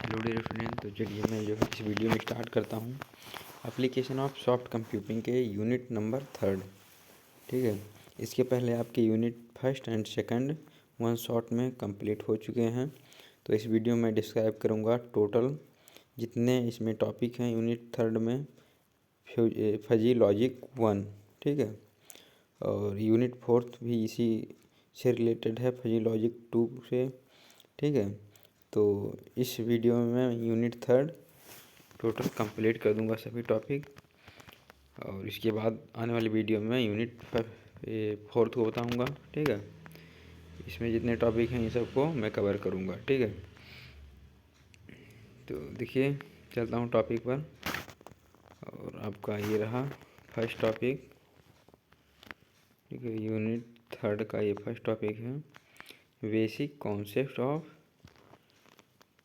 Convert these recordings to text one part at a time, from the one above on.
Hello dear student. तो चलिए मैं जो है इस वीडियो में स्टार्ट करता हूँ एप्लीकेशन ऑफ सॉफ्ट कंप्यूटिंग के यूनिट नंबर 3। ठीक है, इसके पहले आपके unit first and second one shot में कंप्लीट हो चुके हैं। तो इस वीडियो में डिस्क्राइब करूँगा टोटल जितने इसमें टॉपिक हैं यूनिट 3 में फजी लॉजिक 1। ठीक है, और यूनिट 4 भी इसी से रिलेटेड है, फजी लॉजिक 2 से। ठीक है, तो इस वीडियो में मैं यूनिट 3 टोटल कंप्लीट कर दूंगा सभी टॉपिक, और इसके बाद आने वाली वीडियो में यूनिट 4 को बताऊंगा। ठीक है, इसमें जितने टॉपिक हैं इन सबको मैं कवर करूंगा। ठीक है, तो देखिए चलता हूं टॉपिक पर, और आपका ये रहा फर्स्ट टॉपिक। ठीक है, यूनिट 3 का ये फर्स्ट टॉपिक है, basic concept of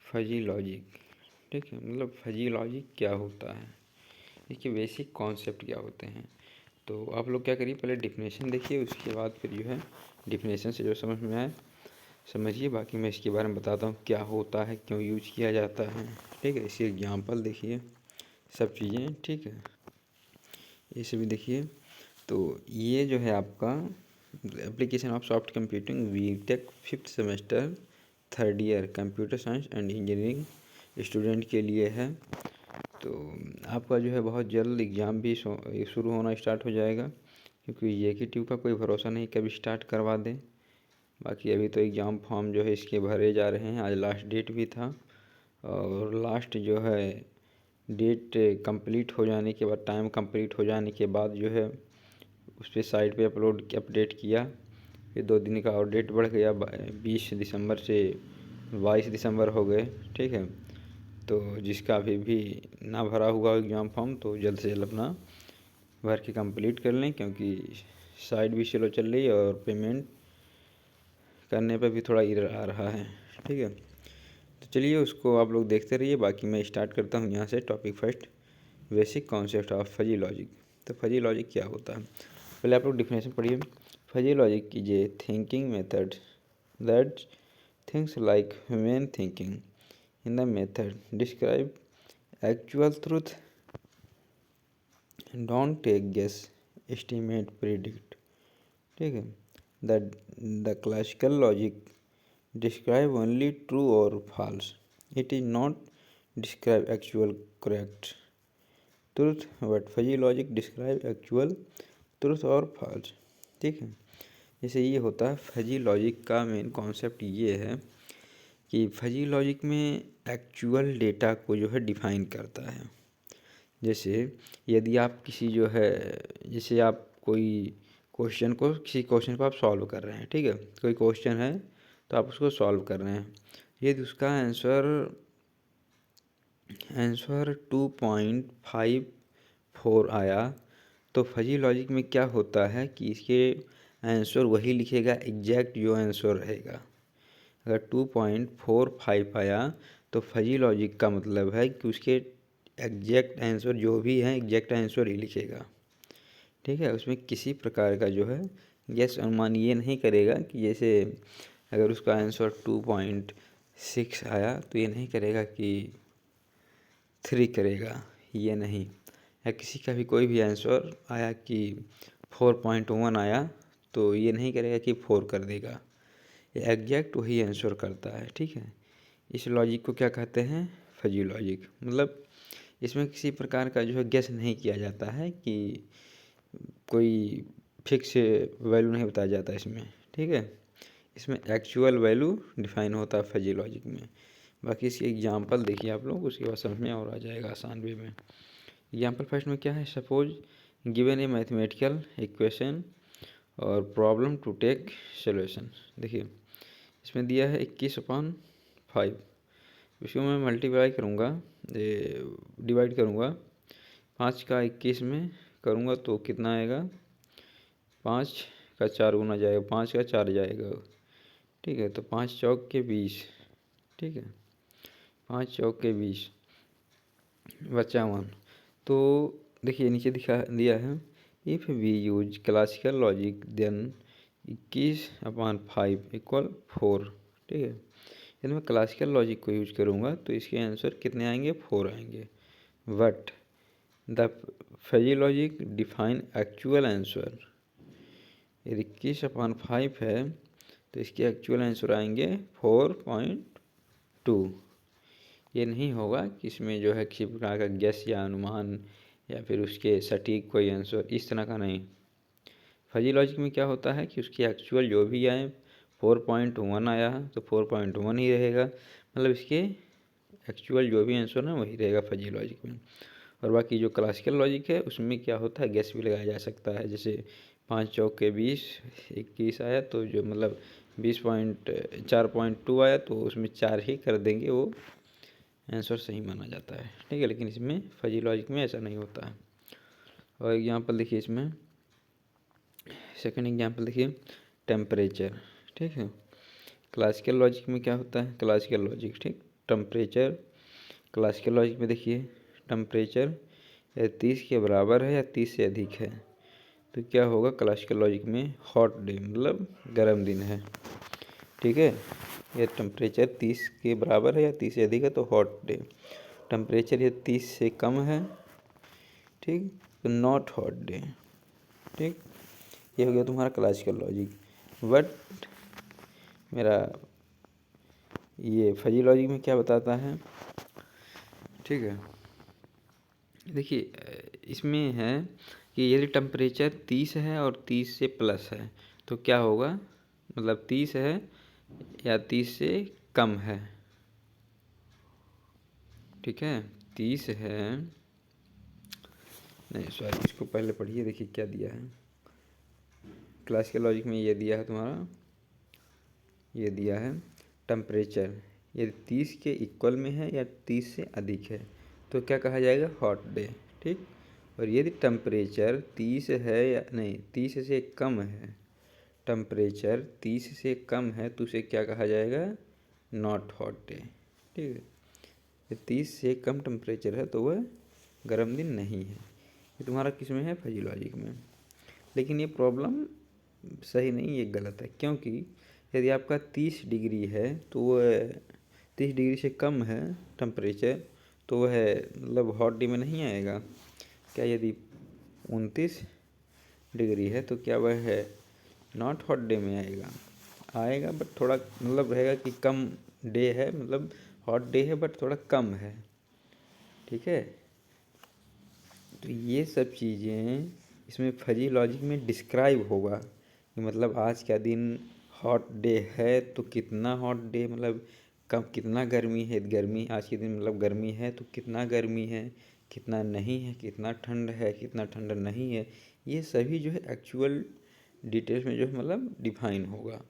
fuzzy logic. ठीक है, मतलब फजी लॉजिक क्या होता है, इसके बेसिक कॉन्सेप्ट क्या होते हैं। तो आप लोग क्या करिए, पहले डिफिनेशन देखिए, उसके बाद फिर जो है डिफिनेशन से जो समझ में आए समझिए, बाकी मैं इसके बारे में बताता हूँ क्या होता है, क्यों यूज किया जाता है। ठीक है, इसी एग्जाम्पल देखिए सब चीज़ें। ठीक है, ये सभी देखिए। तो ये जो है आपका application of soft computing BTech 5th semester 3rd year computer science and engineering student के लिए है। तो आपका जो है बहुत जल्द एग्ज़ाम भी शुरू होना स्टार्ट हो जाएगा, क्योंकि JEE का कोई भरोसा नहीं कभी स्टार्ट करवा दें। बाकी अभी तो एग्ज़ाम फॉर्म जो है इसके भरे जा रहे हैं, आज लास्ट डेट भी था, और लास्ट जो है डेट कंप्लीट हो जाने के बाद, टाइम कंप्लीट हो जाने के बाद जो है उस पर साइट पे अपडेट किया, फिर 2 दिन का और डेट बढ़ गया, 20 दिसंबर से 22 दिसंबर हो गए। ठीक है, तो जिसका अभी भी ना भरा हुआ एग्ज़ाम फॉर्म तो जल्द से जल्द अपना भर के कंप्लीट कर लें, क्योंकि साइट भी स्लो चल रही है और पेमेंट करने पर भी थोड़ा एरर आ रहा है। ठीक है, तो चलिए उसको आप लोग देखते रहिए, बाकी मैं स्टार्ट करता हूँ यहाँ से topic first, basic concept of fuzzy logic. तो फजी लॉजिक क्या होता है, पहले आप लोग डिफिनेशन पढ़िए। फजी लॉजिक कीजिए thinking method that things like human thinking in the method describe actual truth, don't take guess, estimate, predict. ठीक है, the classical logic describe only true or false. It is not describe actual correct truth, but fuzzy logic describe actual truth और false। ठीक है, जैसे ये होता है fuzzy logic का मेन कॉन्सेप्ट ये है कि फजी लॉजिक में एक्चुअल डेटा को जो है डिफाइन करता है। जैसे यदि आप किसी जो है, जैसे आप कोई किसी क्वेश्चन को आप सॉल्व कर रहे हैं। ठीक है, कोई क्वेश्चन है तो आप उसको सॉल्व कर रहे हैं, यदि उसका आंसर 2.54 आया, तो फजी लॉजिक में क्या होता है कि इसके आंसर वही लिखेगा, एग्जैक्ट जो आंसर रहेगा। अगर 2.45 आया तो फजी लॉजिक का मतलब है कि उसके एग्जैक्ट आंसर जो भी है एग्जैक्ट आंसर ही लिखेगा। ठीक है, उसमें किसी प्रकार का जो है गेस अनुमान ये नहीं करेगा कि जैसे अगर उसका आंसर 2.6 आया तो ये नहीं करेगा कि 3 करेगा, ये नहीं। या किसी का भी कोई भी आंसर आया कि 4.1 आया तो ये नहीं करेगा कि 4 कर देगा, ये एग्जैक्ट वही आंसर करता है। ठीक है, इस लॉजिक को क्या कहते हैं, फजी लॉजिक। मतलब इसमें किसी प्रकार का जो है गेस नहीं किया जाता है, कि कोई फिक्स वैल्यू नहीं बताया जाता इसमें। ठीक है, इसमें एक्चुअल वैल्यू डिफाइन होता है फजी लॉजिक में। बाकी इसकी एग्जांपल देखिए आप लोग, उसके बाद समझ में और आ जाएगा आसान वे में। एग्जांपल फर्स्ट में क्या है, सपोज गिवन ए मैथमेटिकल इक्वेशन और प्रॉब्लम टू टेक सोल्यूशन। देखिए इसमें दिया है 21/5, इसको मैं मल्टीप्लाई करूँगा, डिवाइड करूँगा 5 का 21 में करूँगा तो कितना आएगा, 5 का 4 गुना जाएगा, 5 का 4 जाएगा। ठीक है, तो 5 चौक के 20। ठीक है, 5 चौक के 20 बचा 1। तो देखिए नीचे दिया है, if we use classical logic then 21/5 = 4। ठीक है, यदि मैं क्लासिकल लॉजिक को यूज करूँगा तो इसके आंसर कितने आएंगे, 4 आएंगे। But the fuzzy logic define actual answer, यदि 21/5 है तो इसके एक्चुअल आंसर आएंगे 4.2। ये नहीं होगा कि इसमें जो है किसी प्रकार का गेस या अनुमान या फिर उसके सटीक कोई आंसर, इस तरह का नहीं। फजी लॉजिक में क्या होता है कि उसकी एक्चुअल जो भी आए, 4.1 आया तो 4.1 ही रहेगा, मतलब इसके एक्चुअल जो भी आंसर है वही रहेगा फजी लॉजिक में। और बाकी जो क्लासिकल लॉजिक है उसमें क्या होता है, गेस भी लगाया जा सकता है। जैसे 5 चौक के 20, 21 आया तो जो मतलब 4.2 आया तो उसमें 4 ही कर देंगे, वो आंसर सही माना जाता है, ठीक है। लेकिन इसमें फजी लॉजिक में ऐसा नहीं होता है। और एग्जाम्पल देखिए, इसमें सेकंड एग्जाम्पल देखिए, टेम्परेचर, ठीक है। क्लासिकल लॉजिक में क्या होता है, क्लासिकल लॉजिक, ठीक, टेम्परेचर। क्लासिकल लॉजिक में देखिए टेम्परेचर या 30 के बराबर है या 30 से अधिक है तो क्या होगा, क्लासिकल लॉजिक में हॉट डे, मतलब गर्म दिन है, ठीक है। यह टेम्परेचर 30 के बराबर है या 30 से अधिक है तो हॉट डे। टेम्परेचर ये 30 से कम है, ठीक, तो नॉट हॉट डे, ठीक। ये हो गया तुम्हारा क्लासिकल लॉजिक। बट मेरा ये फजी लॉजिक में क्या बताता है, ठीक है। देखिए इसमें है कि यदि टेम्परेचर 30 है और 30 से प्लस है तो क्या होगा, मतलब 30 है या 30 से कम है, ठीक है। 30 है, नहीं सॉरी, इसको पहले पढ़िए, देखिए क्या दिया है क्लासिकल लॉजिक में। ये दिया है तुम्हारा, ये दिया है टेम्परेचर यदि 30 के इक्वल में है या 30 से अधिक है तो क्या कहा जाएगा, हॉट डे, ठीक। और यदि टेम्परेचर 30 है या नहीं 30 से कम है, टेम्परेचर 30 से कम है तो उसे क्या कहा जाएगा, नॉट हॉट डे, ठीक है। 30 से कम टेम्परेचर है तो वह गर्म दिन नहीं है। ये तुम्हारा किस में है, फजी लॉजिक में। लेकिन ये प्रॉब्लम सही नहीं, ये गलत है, क्योंकि यदि आपका 30 डिग्री है तो वह 30 डिग्री से कम है टेम्परेचर तो वह मतलब हॉट डे में नहीं आएगा। क्या यदि 29 डिग्री है तो क्या वह है नॉट हॉट डे में आएगा, आएगा बट थोड़ा मतलब रहेगा कि कम डे है, मतलब हॉट डे है बट थोड़ा कम है, ठीक है। तो ये सब चीज़ें इसमें फजी लॉजिक में डिस्क्राइब होगा कि मतलब आज का दिन हॉट डे है तो कितना हॉट डे, मतलब कब कितना गर्मी है, गर्मी आज के दिन मतलब गर्मी है तो कितना गर्मी है, कितना नहीं है, कितना ठंड है, कितना ठंड नहीं है, ये सभी जो है एक्चुअल डिटेल्स में जो है मतलब डिफाइन होगा।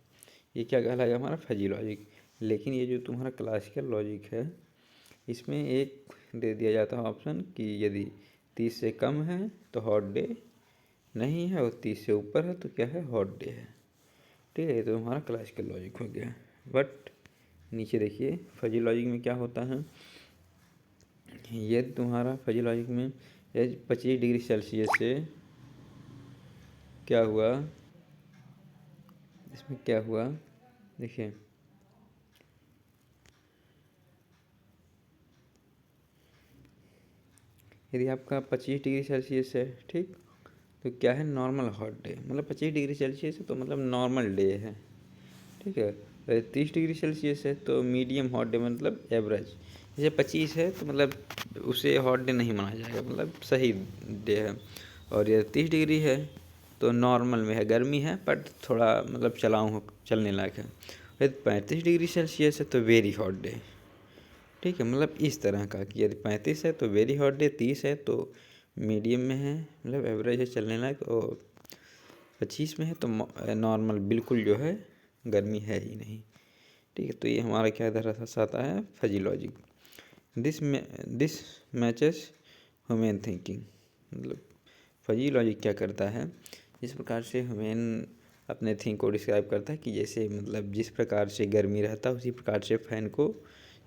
ये क्या कहलाएगा, हमारा फजी लॉजिक। लेकिन ये जो तुम्हारा क्लासिकल लॉजिक है इसमें एक दे दिया जाता है ऑप्शन कि यदि 30 से कम है तो हॉट डे नहीं है और 30 से ऊपर है तो क्या है, हॉट डे है, ठीक है। ये तो हमारा क्लासिकल लॉजिक हो गया। बट नीचे देखिए फजी लॉजिक में क्या होता है, ये तुम्हारा फजी लॉजिक में 25 डिग्री सेल्सियस से क्या हुआ, इसमें क्या हुआ देखिए, यदि आपका 25 डिग्री सेल्सियस है, ठीक, तो क्या है, नॉर्मल हॉट डे, मतलब 25 डिग्री सेल्सियस है तो मतलब नॉर्मल डे है, ठीक है। 30 डिग्री सेल्सियस है तो मीडियम हॉट डे, मतलब एवरेज। जैसे 25 है तो मतलब उसे हॉट डे नहीं माना जाएगा, मतलब सही डे है। और ये 30 डिग्री है तो नॉर्मल में है, गर्मी है बट थोड़ा मतलब चलने लायक है। यदि 35 डिग्री सेल्सियस है तो वेरी हॉट डे, ठीक है। मतलब इस तरह का कि यदि 35 है तो वेरी हॉट डे, 30 है तो मीडियम में है मतलब एवरेज है चलने लायक, और 25 में है तो नॉर्मल बिल्कुल जो है गर्मी है ही नहीं, ठीक है। तो ये हमारा क्या दर्शाता है, fuzzy logic. This matches human thinking, मतलब फजी लॉजिक क्या करता है, जिस प्रकार से ह्यूमन अपने थिंक को डिस्क्राइब करता है कि जैसे मतलब जिस प्रकार से गर्मी रहता है उसी प्रकार से फ़ैन को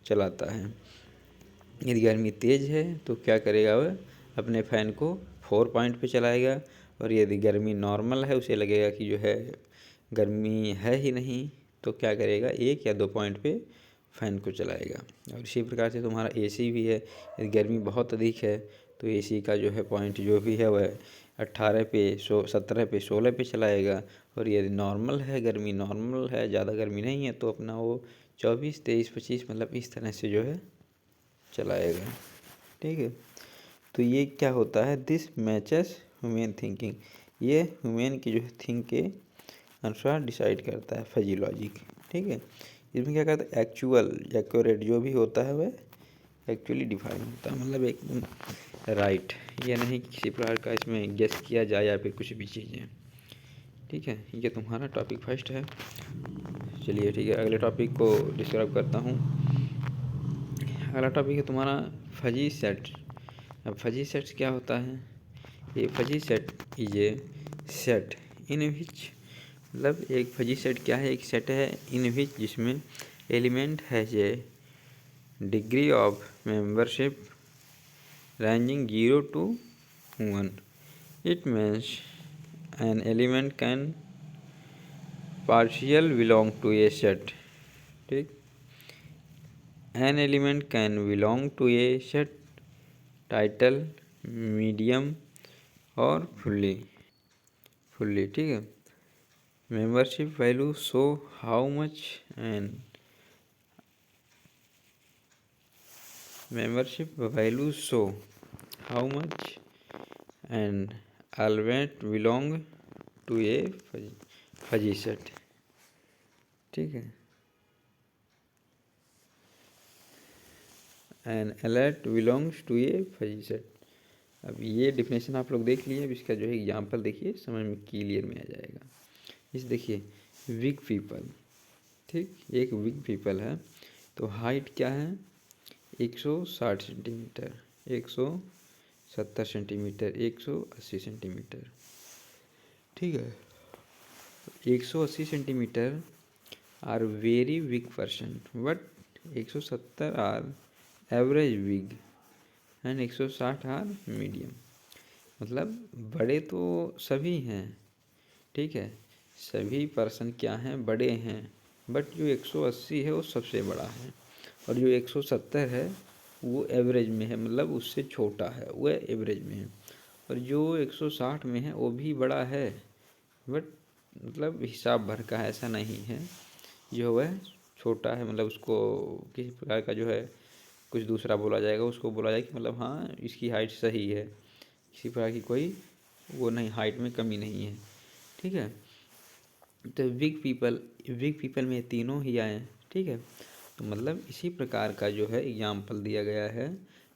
चलाता है। यदि गर्मी तेज़ है तो क्या करेगा, वह अपने फ़ैन को 4 पॉइंट पे चलाएगा, और यदि गर्मी नॉर्मल है उसे लगेगा कि जो है गर्मी है ही नहीं तो क्या करेगा, 1 या 2 पॉइंट पे फ़ैन को चलाएगा। और इसी प्रकार से तुम्हारा एसी भी है, यदि गर्मी बहुत अधिक है तो एसी का जो है पॉइंट जो भी है वह 18 पे 17 पे 16 पे चलाएगा। और यदि नॉर्मल है, गर्मी नॉर्मल है, ज़्यादा गर्मी नहीं है, तो अपना वो 24 23 25 मतलब इस तरह से जो है चलाएगा। ठीक है, तो ये क्या होता है, दिस मैचेस ह्यूमन थिंकिंग, ये ह्यूमन की जो है थिंक के अनुसार डिसाइड करता है फजी लॉजिक। ठीक है, इसमें क्या करता है, एक्चुअल एक्यूरेट जो भी होता है वह एक्चुअली डिफाइन होता है, मतलब एकदम राइट, ये नहीं कि किसी प्रकार का इसमें गेस किया जाए या फिर कुछ भी चीज़ें। ठीक है, ये तुम्हारा टॉपिक फर्स्ट है। चलिए ठीक है, अगले टॉपिक को डिस्क्राइब करता हूँ। अगला टॉपिक है तुम्हारा फजी सेट। अब फजी सेट्स क्या होता है, ये fuzzy set is a set in which, मतलब एक फजी सेट क्या है, एक सेट है इन विच जिसमें element has a degree of membership ranging 0 to 1. It means an element can partial belong to a set. ठीक, an element can belong to a set, title, medium और fully ठीक है। membership value show how much and membership value show how much and element belong to a fuzzy set। ठीक है, an alert belongs to a fuzzy set. अब ये definition आप लोग देख लिए, अब इसका जो है एग्जांपल देखिए, समझ में क्लियर में आ जाएगा। इस देखिए, विग पीपल, ठीक, एक विग पीपल है, तो हाइट क्या है 160 सेंटीमीटर, 170 सेंटीमीटर, 180 सेंटीमीटर। ठीक है, 180 centimetre are very big person, but 170 are average big and 160 are medium. मतलब बड़े तो सभी हैं, ठीक है, सभी पर्सन क्या हैं, बड़े हैं, बट जो 180 है वो सबसे बड़ा है, और जो 170 है वो एवरेज में है, मतलब उससे छोटा है, वो एवरेज में है, और जो 160 में है वो भी बड़ा है, बट मतलब हिसाब भर का ऐसा नहीं है, जो है छोटा है, मतलब उसको किसी प्रकार का जो है कुछ दूसरा बोला जाएगा, उसको बोला जाएगा कि मतलब हाँ इसकी हाइट सही है, किसी प्रकार की कोई वो नहीं, हाइट में कमी नहीं है। ठीक है, तो विग पीपल में तीनों ही आए। ठीक है, तो मतलब इसी प्रकार का जो है एग्जाम्पल दिया गया है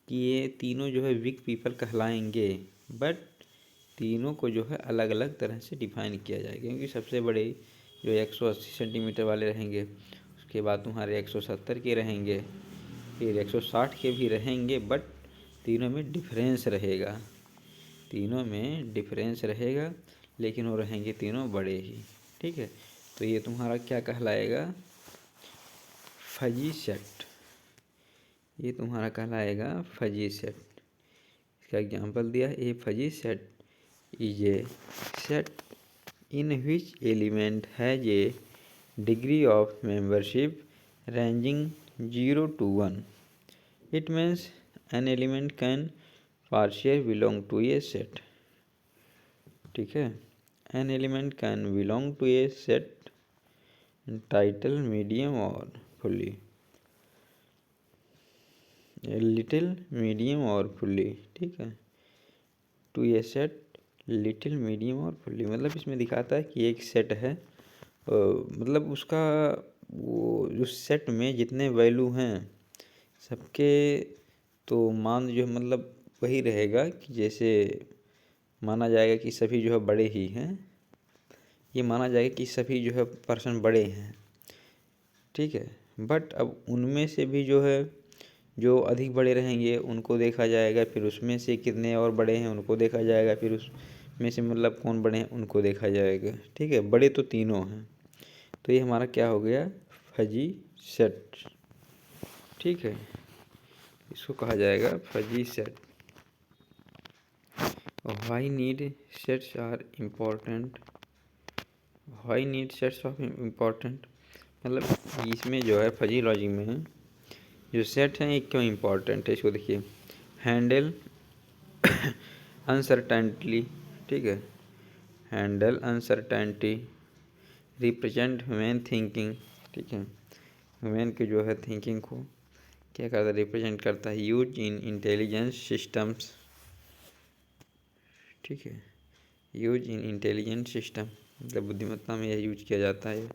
कि ये तीनों जो है विग पीपल कहलाएंगे, बट तीनों को जो है अलग अलग तरह से डिफाइन किया जाएगा, क्योंकि सबसे बड़े जो 180 सेंटीमीटर वाले रहेंगे, उसके बाद तुम्हारे 170 के रहेंगे, फिर 160 के भी रहेंगे, बट तीनों में डिफरेंस रहेगा, तीनों में डिफरेंस रहेगा, लेकिन वो रहेंगे तीनों बड़े ही। ठीक है, तो ये तुम्हारा क्या कहलाएगा, फजी सेट, ये तुम्हारा कहलाएगा फजी सेट। इसका एग्जांपल दिया, a fuzzy set is a set in which element has a degree of membership ranging 0 to 1। It means an element can partially belong to a set। ठीक है, an element can belong to a set title, medium और fully, little, medium और fully। ठीक है, to a set little, medium और fully, मतलब इसमें दिखाता है कि एक सेट है, मतलब उसका वो जो सेट में जितने वैल्यू हैं सबके, तो मान जो मतलब वही रहेगा कि जैसे माना जाएगा कि सभी जो है बड़े ही हैं, ये माना जाएगा कि सभी जो है पर्सन बड़े हैं। ठीक है, बट अब उनमें से भी जो है जो अधिक बड़े रहेंगे उनको देखा जाएगा, फिर उसमें से कितने और बड़े हैं उनको देखा जाएगा, फिर उसमें से मतलब कौन बड़े हैं उनको देखा जाएगा। ठीक है, बड़े तो तीनों हैं, तो ये हमारा क्या हो गया, फजी सेट। ठीक है, इसको कहा जाएगा fuzzy set. Why need sets are important, why need sets of important, मतलब इसमें जो है फजी लॉजिक में जो सेट है ये क्यों इम्पोर्टेंट है, इसको देखिए। हैंडल अनसर्टेनिटी, ठीक है, handle uncertainty, represent human thinking, ठीक है, ह्यूमन की जो है थिंकिंग को क्या करता है, रिप्रेजेंट करता है। यूज इन इंटेलिजेंस सिस्टम्स, ठीक है, यूज इन इंटेलिजेंट सिस्टम, मतलब बुद्धिमत्ता में यह यूज किया जाता है।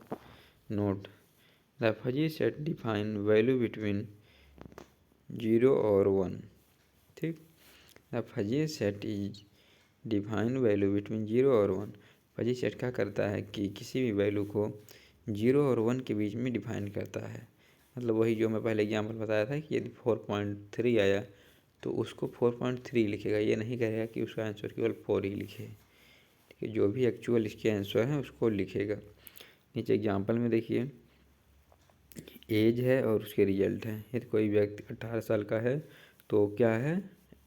Note the fuzzy set define value between 0 और 1, ठीक। The fuzzy set is define value between 0 और 1। फजी सेट क्या करता है कि किसी भी वैल्यू को 0 और 1 के बीच में डिफाइन करता है। मतलब वही जो मैं पहले एग्जाम्पल बताया था कि यदि 4.3 आया तो उसको 4.3 लिखेगा, ये नहीं कहेगा कि उसका आंसर केवल 4 ही लिखे, ठीक है। जो भी एक्चुअल इसके आंसर है उसको लिखेगा। नीचे एग्जाम्पल में देखिए, एज है और उसके रिजल्ट है। यदि कोई व्यक्ति 18 साल का है तो क्या है,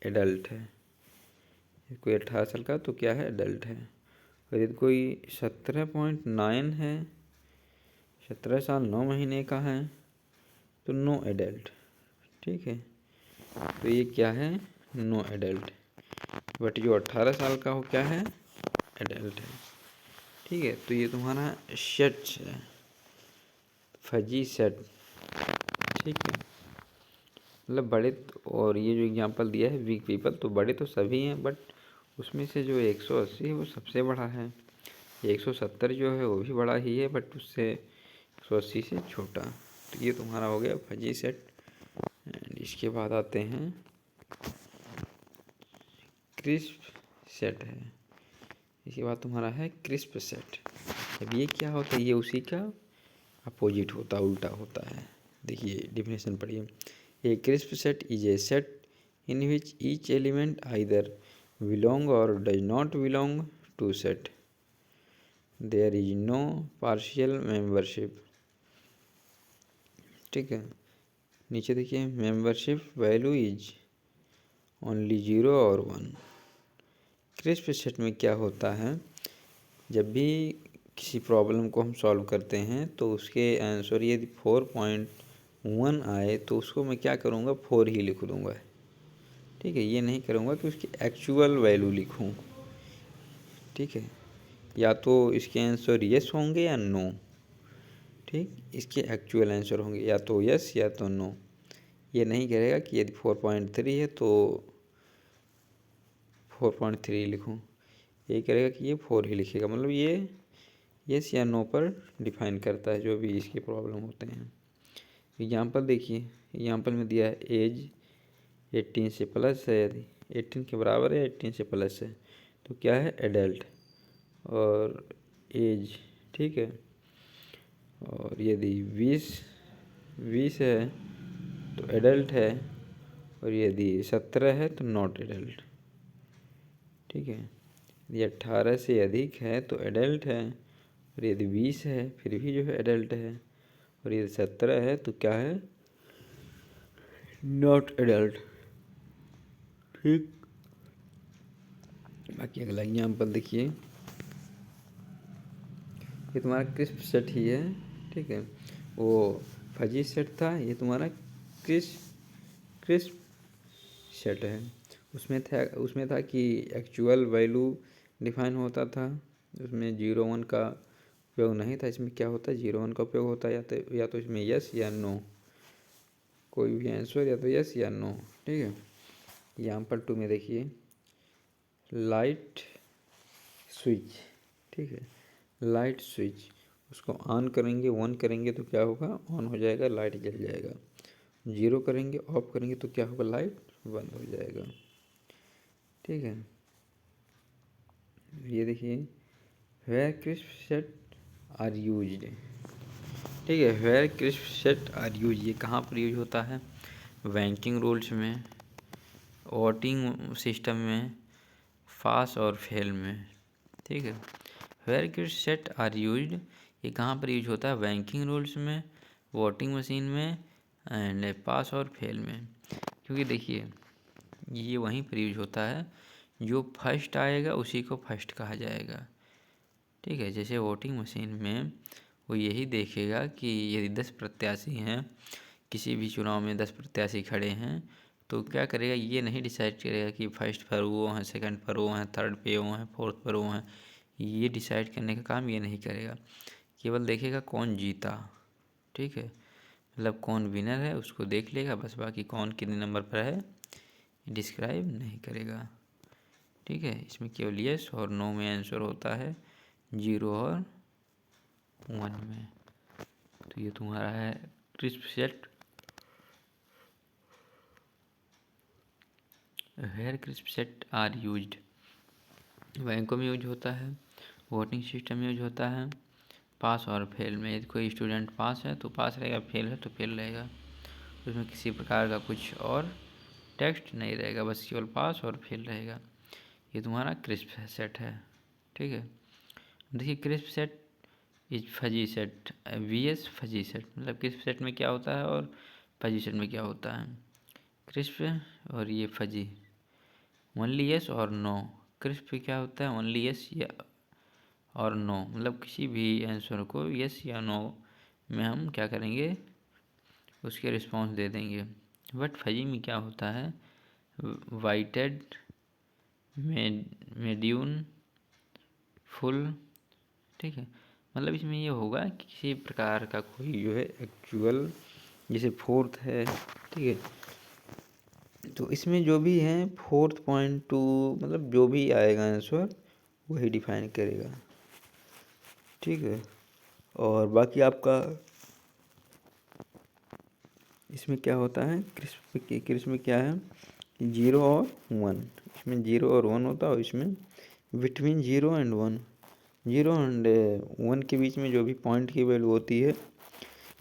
एडल्ट है। कोई 18 साल का तो क्या है, एडल्ट है। और यदि कोई 17.9 है, 17 साल 9 महीने का है तो नो एडल्ट, ठीक है। तो ये क्या है, नो एडल्ट। बट जो 18 साल का हो क्या है, एडल्ट है, ठीक है। तो ये तुम्हारा सेट है, फजी सेट, ठीक है। मतलब बड़े और ये जो एग्जांपल दिया है वीक पीपल, तो बड़े तो सभी हैं बट उसमें से जो 180 है वो सबसे बड़ा है। 170 जो है वो भी बड़ा ही है बट उससे 180 से छोटा। तो ये तुम्हारा हो गया फजी सेट। एंड इसके बाद आते हैं क्रिस्प सेट है। इसके बाद तुम्हारा है क्रिस्प सेट। अब ये क्या होता है, ये उसी का अपोजिट होता है, उल्टा होता है। देखिए डिफिनेशन पढ़िए। A crisp set is a set in which each element either belong और does not belong to set, there is no partial membership, ठीक है। नीचे देखिए, मेंबरशिप वैल्यू इज ओनली 0 और 1। क्रिस्प सेट में क्या होता है, जब भी किसी प्रॉब्लम को हम सॉल्व करते हैं तो उसके आंसर यदि 4.1 आए तो उसको मैं क्या करूँगा, 4 ही लिख दूँगा, ठीक है। ये नहीं करूँगा कि उसकी एक्चुअल वैल्यू लिखूँ, ठीक है। या तो इसके आंसर यस होंगे या नो, ठीक। इसके एक्चुअल आंसर होंगे या तो यस या तो नो। ये नहीं करेगा कि यदि 4.3 है तो 4.3 लिखूँ, ये करेगा कि ये 4 ही लिखेगा। मतलब ये यस या नो पर डिफाइन करता है जो भी इसके प्रॉब्लम होते हैं। एग्जाम्पल देखिए, एग्जाम्पल में दिया है एज 18 से प्लस है, यदि 18 के बराबर है, 18 से प्लस है तो क्या है, एडल्ट। और एज, ठीक है। और यदि 20 है तो एडल्ट है, और यदि 17 है तो नॉट एडल्ट, ठीक है। यदि 18 से अधिक है तो एडल्ट है, और यदि 20 है फिर भी जो है एडल्ट है, और यदि 17 है तो क्या है, नॉट एडल्ट, ठीक। बाकी अगला एग्जाम्पल देखिए, ये तुम्हारा क्रिस्प सेट ही है, ठीक है। वो फजी सेट था, ये तुम्हारा क्रिस्प सेट है। उसमें था कि एक्चुअल वैल्यू डिफाइन होता था, उसमें 0 1 का उपयोग नहीं था। इसमें क्या होता है, 0 1 का उपयोग होता है, या तो इसमें यस या नो, कोई भी आंसर या तो यस या नो, ठीक है। एग्जाम्पल 2 में देखिए, लाइट स्विच, ठीक है, लाइट स्विच, उसको ऑन करेंगे, ऑन करेंगे तो क्या होगा, ऑन हो जाएगा, लाइट जल जाएगा। 0 करेंगे, ऑफ करेंगे तो क्या होगा, लाइट बंद हो जाएगा, ठीक है। ये देखिए, where crisp set are used, ठीक है। Where crisp set are use, ये कहाँ पर यूज होता है, बैंकिंग रूल्स में, वोटिंग सिस्टम में, पास और फेल में, ठीक है। Where crisp set are used, ये कहाँ पर यूज होता है, बैंकिंग रूल्स में, वोटिंग मशीन में, एंड पास और फेल में। क्योंकि देखिए ये वहीं पर यूज होता है, जो फर्स्ट आएगा उसी को फर्स्ट कहा जाएगा, ठीक है। जैसे वोटिंग मशीन में वो यही देखेगा कि यदि 10 प्रत्याशी हैं, किसी भी चुनाव में 10 प्रत्याशी खड़े हैं, तो क्या करेगा, ये नहीं डिसाइड करेगा कि फर्स्ट पर वो हैं, सेकंड पर वो हैं, थर्ड पे वो हैं, फोर्थ पर वो हैं। ये डिसाइड करने का काम ये नहीं करेगा, केवल देखेगा कौन जीता। ठीक है, मतलब कौन विनर है उसको देख लेगा बस, बाकी कौन कितने नंबर पर है डिस्क्राइब नहीं करेगा। ठीक है, इसमें केवल यस और नो में आंसर होता है, 0 और 1 में। तो ये तुम्हारा है crisp set. Where crisp set are used, बैंकों में यूज होता है, वोटिंग सिस्टम में यूज होता है, पास और फेल में। यदि कोई स्टूडेंट पास है तो पास रहेगा, फेल है तो फेल रहेगा। उसमें किसी प्रकार का कुछ और टेक्स्ट नहीं रहेगा, बस केवल पास और फेल रहेगा। ये तुम्हारा क्रिस्प सेट है। ठीक है, देखिए crisp set is fuzzy set, vs fuzzy set. मतलब क्रिस्प सेट में क्या होता है और फजी सेट में क्या होता है। क्रिस्प और ये फजी, ओनली यस और नो। क्रिस्प पे क्या होता है, ओनली यस या और नो, मतलब किसी भी आंसर को यस या नो में हम क्या करेंगे, उसके रिस्पॉन्स दे देंगे। बट फजी में क्या होता है, वाइटेड, मेड्यून, फुल। ठीक है, मतलब इसमें ये होगा कि किसी प्रकार का कोई जो है एक्चुअल, जैसे फोर्थ है। ठीक है, तो इसमें जो भी है 4.2, मतलब जो भी आएगा आंसर वही डिफाइन करेगा। ठीक है, और बाकी आपका इसमें क्या होता है, क्रिस्प में क्या है, 0 और 1। इसमें 0 और 1 होता है, और इसमें बिटवीन 0 एंड 1, 0 एंड 1 के बीच में जो भी पॉइंट की वैल्यू होती है,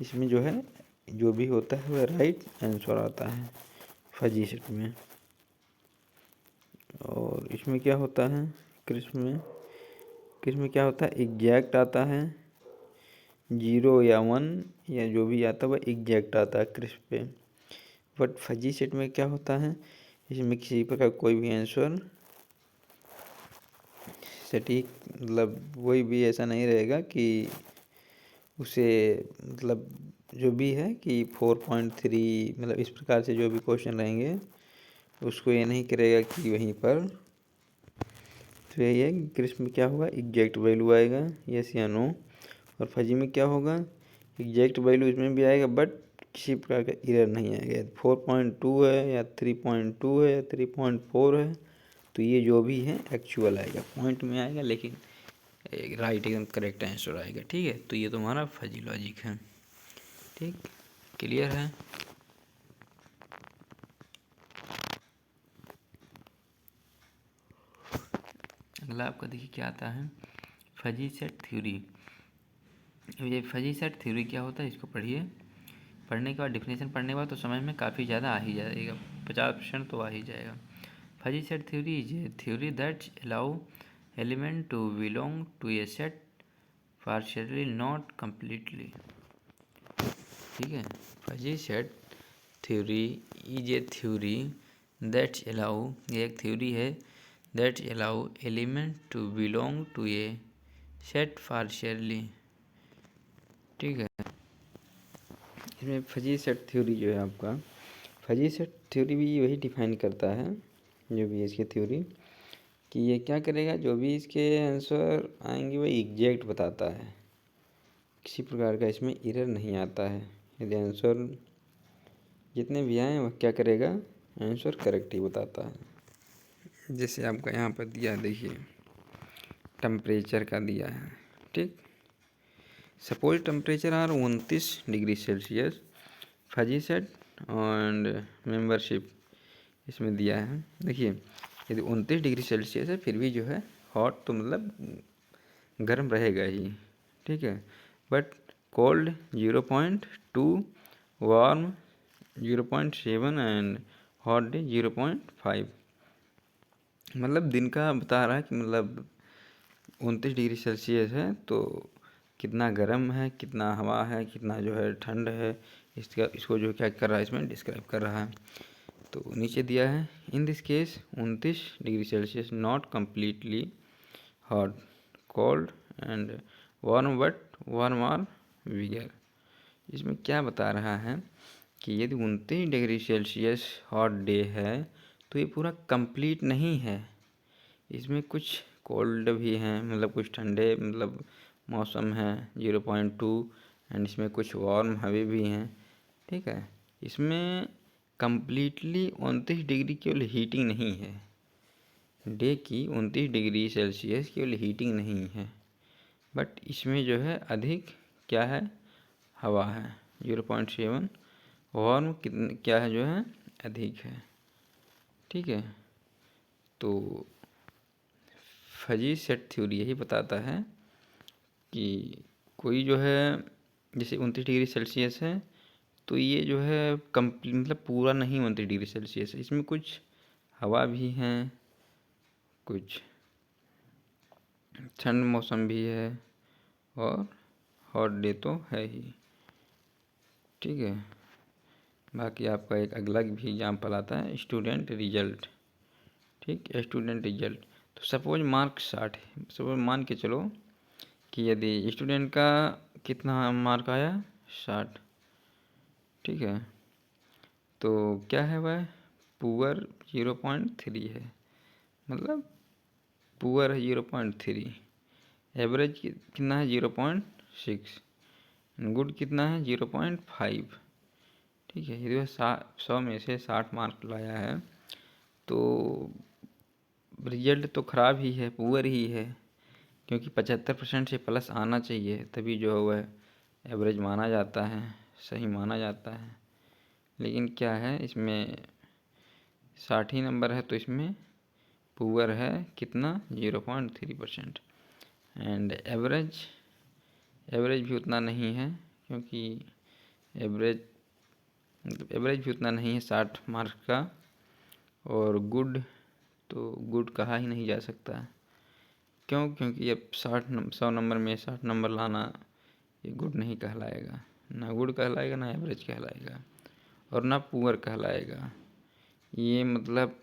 इसमें जो है जो भी होता है वह राइट आंसर आता है फजी सेट में। और इसमें क्या होता है, क्रिस्प में क्या होता है, एग्जैक्ट आता है, 0 या 1 या जो भी आता है वह एग्जैक्ट आता है क्रिस्प पे। बट फजी सेट में क्या होता है, इसमें किसी प्रकार कोई भी आंसर सटीक, मतलब कोई भी ऐसा नहीं रहेगा कि उसे, मतलब जो भी है कि 4.3, मतलब इस प्रकार से जो भी क्वेश्चन रहेंगे उसको ये नहीं करेगा कि वहीं पर। तो यही है, क्रिस्प में क्या होगा, एग्जैक्ट वैल्यू आएगा, यस या नो। और फजी में क्या होगा, एग्जैक्ट वैल्यू इसमें भी आएगा बट किसी प्रकार का एरर नहीं आएगा। 4.2 है या 3.2 है या 3.4 है, तो ये जो भी है एक्चुअल आएगा, पॉइंट में आएगा, लेकिन राइट एकदम करेक्ट आंसर आएगा। ठीक है, तो ये तुम्हारा फजी लॉजिक है। ठीक, क्लियर है। अगला आपका देखिए क्या आता है, फजी सेट थ्योरी। ये फजी सेट थ्योरी क्या होता है, इसको पढ़िए। पढ़ने के बाद, डिफिनेशन पढ़ने के बाद तो समझ में काफ़ी ज़्यादा आ ही जाएगा, 50% तो आ ही जाएगा। Fuzzy set theory is a theory that allow element to belong to a set partially not completely. ठीक है, fuzzy set theory is a theory that allow, ये एक थ्योरी है, that allow element to belong to a set partially. ठीक है, इसमें fuzzy set theory जो है आपका, फजी सेट थ्योरी भी वही डिफाइन करता है जो भी इसकी थ्योरी, कि ये क्या करेगा, जो भी इसके आंसर आएंगे वही एग्जैक्ट बताता है, किसी प्रकार का इसमें एरर नहीं आता है। यदि आंसर जितने भी आए वह क्या करेगा, आंसर करेक्ट ही बताता है। जैसे आपका यहाँ पर दिया है, देखिए टेम्परेचर का दिया है। ठीक, suppose temperature are 29 degree Celsius, fuzzy set and membership इसमें दिया है। देखिए यदि 29 डिग्री सेल्सियस है फिर भी जो है हॉट, तो मतलब गर्म रहेगा ही। ठीक है, but cold 0.2, warm 0.7 and hot 0.5। मतलब दिन का बता रहा है कि मतलब 29 डिग्री सेल्सियस है तो कितना गर्म है, कितना हवा है, कितना जो है ठंड है, इसको जो क्या कर रहा है इसमें डिस्क्राइब कर रहा है। तो नीचे दिया है, in this case 29 degree Celsius not completely hot, cold and warm, but warm are bigger. इसमें क्या बता रहा है कि यदि 29 डिग्री सेल्सियस हॉट डे है तो ये पूरा कंप्लीट नहीं है, इसमें कुछ कोल्ड भी हैं, मतलब कुछ ठंडे मतलब मौसम है 0.2, एंड इसमें कुछ वार्म हवा भी हैं। ठीक है, इसमें कंप्लीटली 29 डिग्री केवल हीटिंग नहीं है, डे की 29 डिग्री सेल्सियस केवल हीटिंग नहीं है, बट इसमें जो है अधिक क्या है, हवा है 0.7, वार्म क्या है जो है अधिक है। ठीक है, तो फजी सेट थ्योरी यही बताता है कि कोई जो है जैसे 29 डिग्री सेल्सियस है तो ये जो है कंप्लीट मतलब पूरा नहीं 29 डिग्री सेल्सियस है, इसमें कुछ हवा भी हैं, कुछ ठंड मौसम भी है और हॉट डे तो है ही। ठीक है, बाकी आपका एक अगला भी एग्जाम्पल आता है स्टूडेंट रिजल्ट। ठीक, स्टूडेंट रिजल्ट। तो सपोज मार्क 60 है, सपोज मान के चलो कि यदि स्टूडेंट का कितना मार्क आया 60। ठीक है, तो क्या है वह पुअर 0.3 है, मतलब पुअर है 0.3, एवरेज कितना है 0.6, गुड कितना है 0.5। ठीक है, यदि वह 100 में से 60 मार्क लाया है तो रिजल्ट तो ख़राब ही है, पुअर ही है, क्योंकि 75% से प्लस आना चाहिए तभी जो है वह एवरेज माना जाता है, सही माना जाता है। लेकिन क्या है इसमें 60 ही नंबर है तो इसमें पुअर है कितना 0.3%, एंड एवरेज भी उतना नहीं है, क्योंकि एवरेज भी उतना नहीं है 60 मार्क्स का, और गुड तो गुड कहा ही नहीं जा सकता। क्यों? क्योंकि अब 100 नंबर में 60 नंबर लाना ये गुड नहीं कहलाएगा, ना गुड कहलाएगा, ना एवरेज कहलाएगा, और ना पुअर कहलाएगा, ये मतलब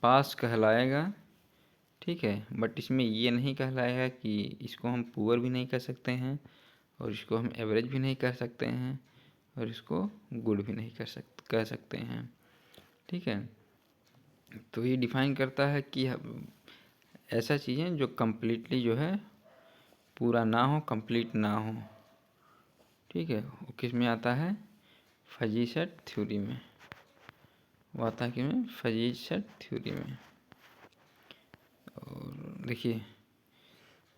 पास कहलाएगा। ठीक है, बट इसमें ये नहीं कहलाएगा कि इसको हम पुअर भी नहीं कह सकते हैं और इसको हम एवरेज भी नहीं कह सकते हैं और इसको गुड भी नहीं कह सकते हैं। ठीक है, तो ये डिफाइन करता है कि ऐसा चीज़ें जो कम्प्लीटली जो है पूरा ना हो, कंप्लीट ना हो। ठीक है, वो किस में आता है, फजी सेट थ्योरी में, वो आता है कि में फजी सेट थ्योरी में। और देखिए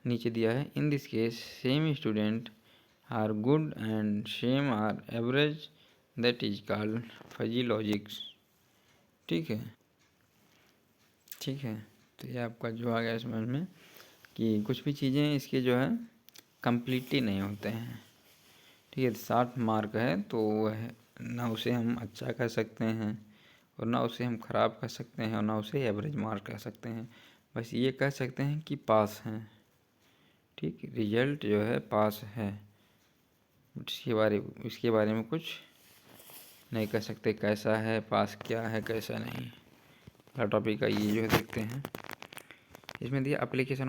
नीचे दिया है, in this case same student are good and same are average, that is called fuzzy logics. ठीक है, तो ये आपका जो आ गया समझ में कि कुछ भी चीज़ें इसके जो है कम्प्लीटली नहीं होते हैं। ठीक है, 60 मार्क है तो वह ना उसे हम अच्छा कह सकते हैं और ना उसे हम ख़राब कह सकते हैं और ना उसे एवरेज मार्क कह सकते हैं, बस ये कह सकते हैं कि पास हैं। ठीक, रिजल्ट जो है पास है, इसके बारे में कुछ नहीं कह सकते, कैसा है पास, क्या है कैसा नहीं। अगला टॉपिक का ये जो है देखते हैं, इसमें दिया एप्लीकेशन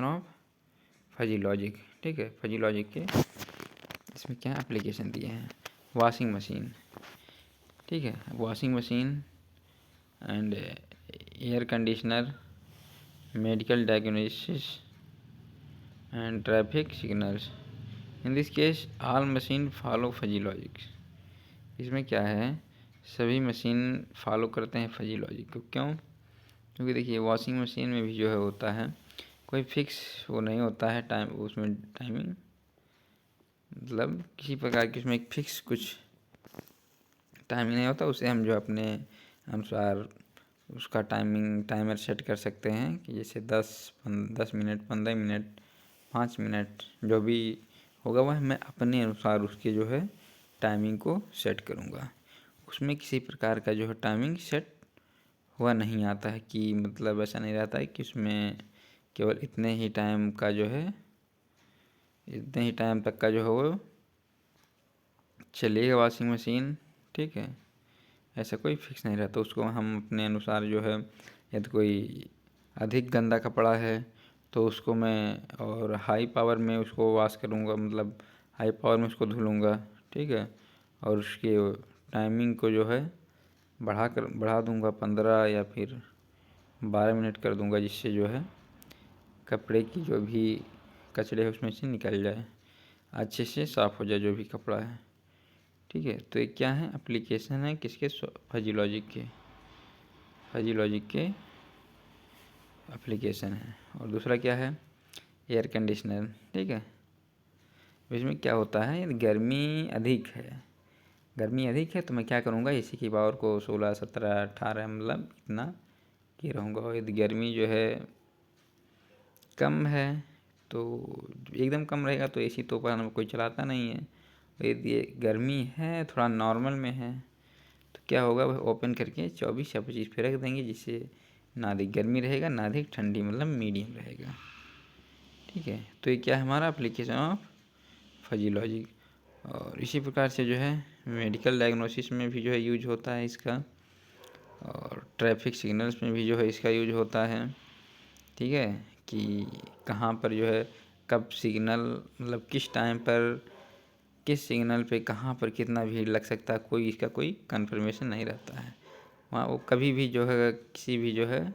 ऑफ फजी लॉजिक। ठीक है, फजी लॉजिक के इसमें क्या एप्लीकेशन दिए हैं, वॉशिंग मशीन। ठीक है, washing machine and air conditioner, medical diagnosis and traffic signals. In this case all machine follow fuzzy logic. इसमें क्या है, सभी मशीन फॉलो करते हैं फजी लॉजिक को। क्यों? क्योंकि देखिए वॉशिंग मशीन में भी जो है होता है कोई फिक्स वो नहीं होता है टाइम, उसमें टाइमिंग मतलब किसी प्रकार की उसमें एक फिक्स कुछ टाइमिंग नहीं होता, उसे हम जो अपने अनुसार उसका टाइमर सेट कर सकते हैं कि जैसे 10 मिनट, 15 मिनट, 5 मिनट, जो भी होगा वह मैं अपने अनुसार उसके जो है टाइमिंग को सेट करूँगा। उसमें किसी प्रकार का जो है टाइमिंग सेट हुआ नहीं आता है कि मतलब ऐसा नहीं रहता है कि उसमें केवल इतने ही टाइम का जो है, इतने ही टाइम तक का जो है वो चलेगा वॉशिंग मशीन। ठीक है, ऐसा कोई फिक्स नहीं रहता, उसको हम अपने अनुसार जो है, यदि कोई अधिक गंदा कपड़ा है तो उसको मैं और हाई पावर में उसको वॉश करूँगा, मतलब हाई पावर में उसको धुलूँगा, ठीक है। और उसके टाइमिंग को जो है बढ़ा दूँगा 15 या फिर 12 मिनट कर दूँगा, जिससे जो है कपड़े की जो भी कचरे है उसमें से निकल जाए, अच्छे से साफ़ हो जाए जो भी कपड़ा है, ठीक है। तो ये क्या है, एप्लीकेशन है किसके, फजी लॉजिक के एप्लीकेशन है। और दूसरा क्या है, एयर कंडीशनर, ठीक है। इसमें क्या होता है, गर्मी अधिक है तो मैं क्या करूँगा, एसी की पावर को 16, 17, 18 मतलब इतना की रहूँगा। और यदि गर्मी जो है कम है तो एकदम कम रहेगा तो एसी तो पर कोई चलाता नहीं है। यदि गर्मी है थोड़ा नॉर्मल में है तो क्या होगा, वह ओपन करके 24 या 25 पे रख देंगे, जिससे ना अधिक गर्मी रहेगा ना अधिक ठंडी, मतलब मीडियम रहेगा, ठीक है। तो ये क्या है, हमारा एप्लीकेशन ऑफ फजी लॉजिक। और इसी प्रकार से जो है मेडिकल डायग्नोसिस में भी जो है यूज होता है इसका, और ट्रैफिक सिग्नल्स में भी जो है इसका यूज होता है, ठीक है। कि कहाँ पर जो है कब सिग्नल, मतलब किस टाइम पर किस सिग्नल पे कहाँ पर कितना भीड़ लग सकता है, कोई इसका कोई कंफर्मेशन नहीं रहता है। वहाँ वो कभी भी जो है किसी भी जो है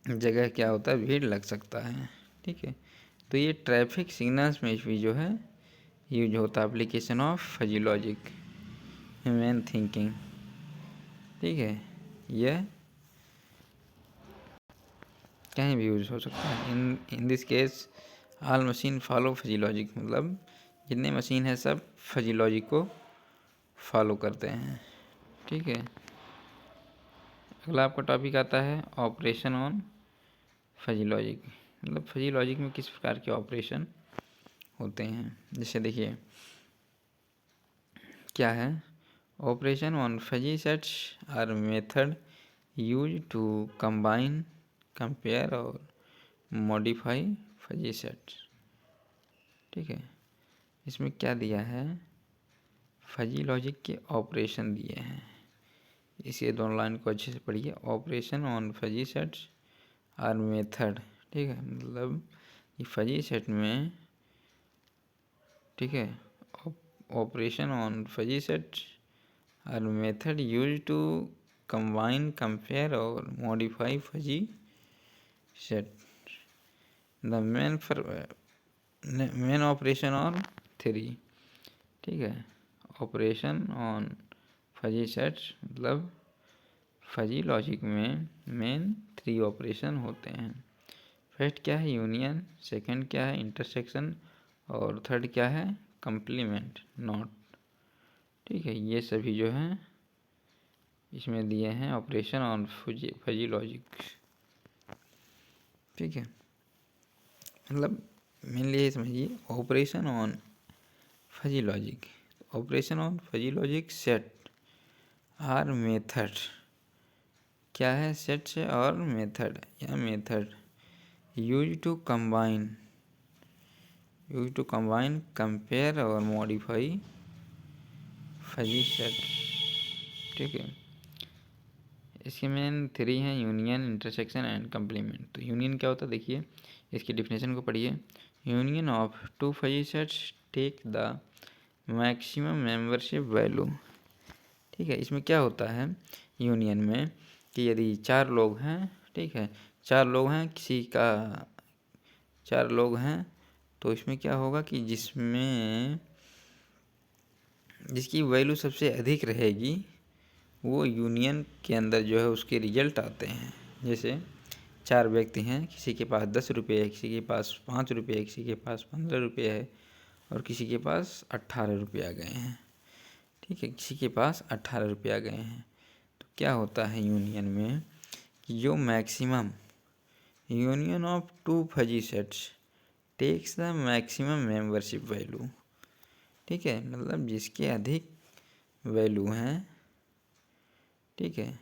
जगह क्या होता है, भीड़ लग सकता है, ठीक है। तो ये ट्रैफिक सिग्नल्स में भी जो है यूज होता है application of fuzzy logic, human thinking, ठीक है। यह कहीं भी यूज हो सकता है। In this case all machine follow fuzzy logic, मतलब जितने मशीन है सब फजी लॉजिक को फॉलो करते हैं, ठीक है। अगला आपका टॉपिक आता है ऑपरेशन ऑन फजी लॉजिक, मतलब फजी लॉजिक में किस प्रकार के ऑपरेशन होते हैं। जैसे देखिए क्या है, operation on fuzzy sets are method use to combine, compare और मॉडिफाई फजी सेट्स, ठीक है। इसमें क्या दिया है, फजी लॉजिक के ऑपरेशन दिए हैं, इसे दोनों लाइन को अच्छे से पढ़िए। Operation on fuzzy sets are method, ठीक है, मतलब ये फजी सेट में, ठीक है, operation on fuzzy sets are method use to combine, compare और modify fuzzy set. The main operation on three, ठीक है। ऑपरेशन ऑन फजी सेट्स मतलब फजी लॉजिक में मेन 3 ऑपरेशन होते हैं। फर्स्ट क्या है, यूनियन, सेकंड क्या है, इंटरसेक्शन, और थर्ड क्या है, कंप्लीमेंट नॉट, ठीक है। ये सभी जो हैं इसमें दिए हैं ऑपरेशन ऑन फजी लॉजिक, ठीक है। मतलब मेनली ये समझिए, operation on fuzzy logic, operation on fuzzy logic set are method, क्या है, सेट से और मेथड या method use to combine, compare और मॉडिफाई फजी सेट, ठीक है। इसके मेन 3 हैं, यूनियन, इंटरसेक्शन एंड कंप्लीमेंट। तो यूनियन क्या होता है, देखिए इसकी डिफिनेशन को पढ़िए। Union of 2 fuzzy sets take the maximum membership value, ठीक है। इसमें क्या होता है यूनियन में कि यदि 4 लोग हैं, ठीक है, 4 लोग हैं, किसी का 4 लोग हैं, तो इसमें क्या होगा कि जिसकी वैल्यू सबसे अधिक रहेगी वो यूनियन के अंदर जो है उसके रिजल्ट आते हैं। जैसे 4 व्यक्ति हैं, किसी के पास 10 रुपये है, किसी के पास 5 रुपये है, किसी के पास 15 रुपये है, और किसी के पास 18 रुपये आ गए हैं, ठीक है, किसी के पास 18 रुपये आ गए हैं। तो क्या होता है यूनियन में कि जो maximum, union of 2 fuzzy sets takes the maximum membership value, ठीक है, मतलब जिसके अधिक वैल्यू हैं, ठीक है,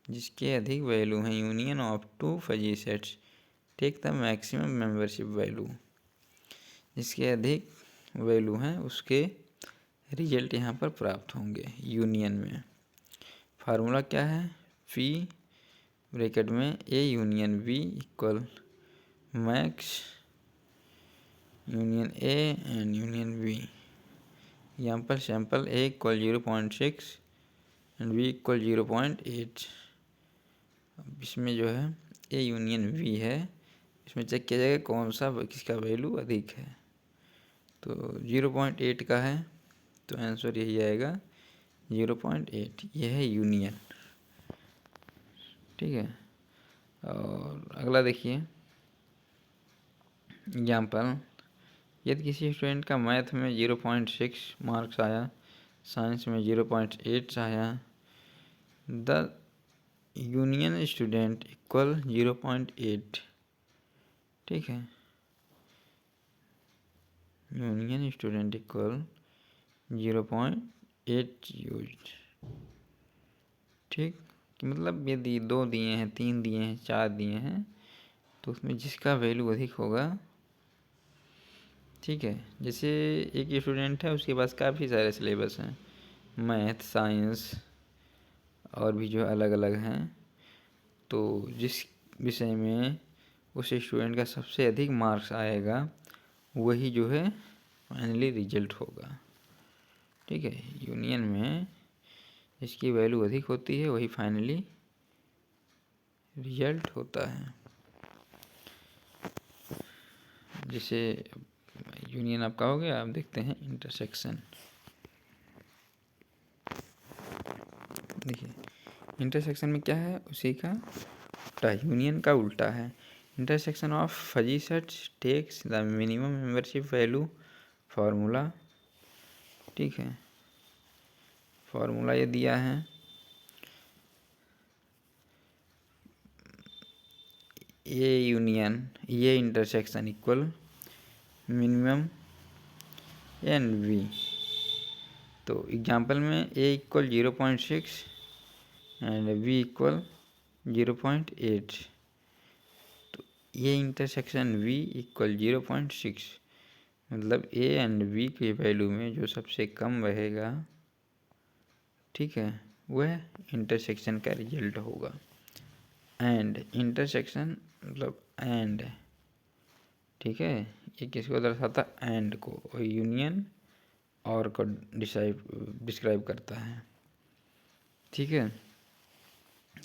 जिसके अधिक वैल्यू हैं, union of 2 fuzzy sets take the maximum membership value, जिसके अधिक वैल्यू हैं उसके रिजल्ट यहाँ पर प्राप्त होंगे यूनियन में। फार्मूला क्या है, फी ब्रैकेट में A union B equal max union A and union B. Example sample A equal 0.6 and B equal 0.8। अब इसमें जो है ए यूनियन बी है, इसमें चेक किया जाएगा कौन सा किसका वैल्यू अधिक है। तो 0.8 का है तो आंसर यही आएगा 0.8, यह है यूनियन। ठीक है, और अगला देखिए एग्जाम्पल, यदि किसी स्टूडेंट का मैथ में 0.6 मार्क्स आया, साइंस में 0.8 आया, द यूनियन स्टूडेंट इक्वल 0.8। ठीक है, यूनियन स्टूडेंट इक्वल 0.8 यूज। ठीक, कि मतलब यदि 2 दिए हैं, 3 दिए हैं, 4 दिए हैं, तो उसमें जिसका वैल्यू अधिक होगा। ठीक है, जैसे एक स्टूडेंट है, उसके पास काफ़ी सारे सिलेबस हैं, मैथ, साइंस और भी जो अलग अलग हैं, तो जिस विषय में उस स्टूडेंट का सबसे अधिक मार्क्स आएगा वही जो है फाइनली रिजल्ट होगा। ठीक है, यूनियन में जिसकी वैल्यू अधिक होती है वही फाइनली रिजल्ट होता है। जैसे यूनियन आपका हो गया, आप देखते हैं इंटरसेक्शन। देखिए इंटरसेक्शन में क्या है, उसी का उल्टा, यूनियन का उल्टा है। Intersection of fuzzy sets takes the minimum membership value formula. ठीक है, फार्मूला ये दिया है ए यूनियन ये intersection equal minimum and B. तो एग्जांपल में A equal 0.6 and B equal 0.8। तो ये इंटरसेक्शन वी इक्वल 0.6, मतलब ए एंड वी के वैल्यू में जो सबसे कम रहेगा, ठीक है, वह इंटरसेक्शन का रिजल्ट होगा। एंड इंटरसेक्शन मतलब एंड, ठीक है, ये किसको दर्शाता है, एंड को, और यूनियन और को डिस्क्राइब करता है। ठीक है,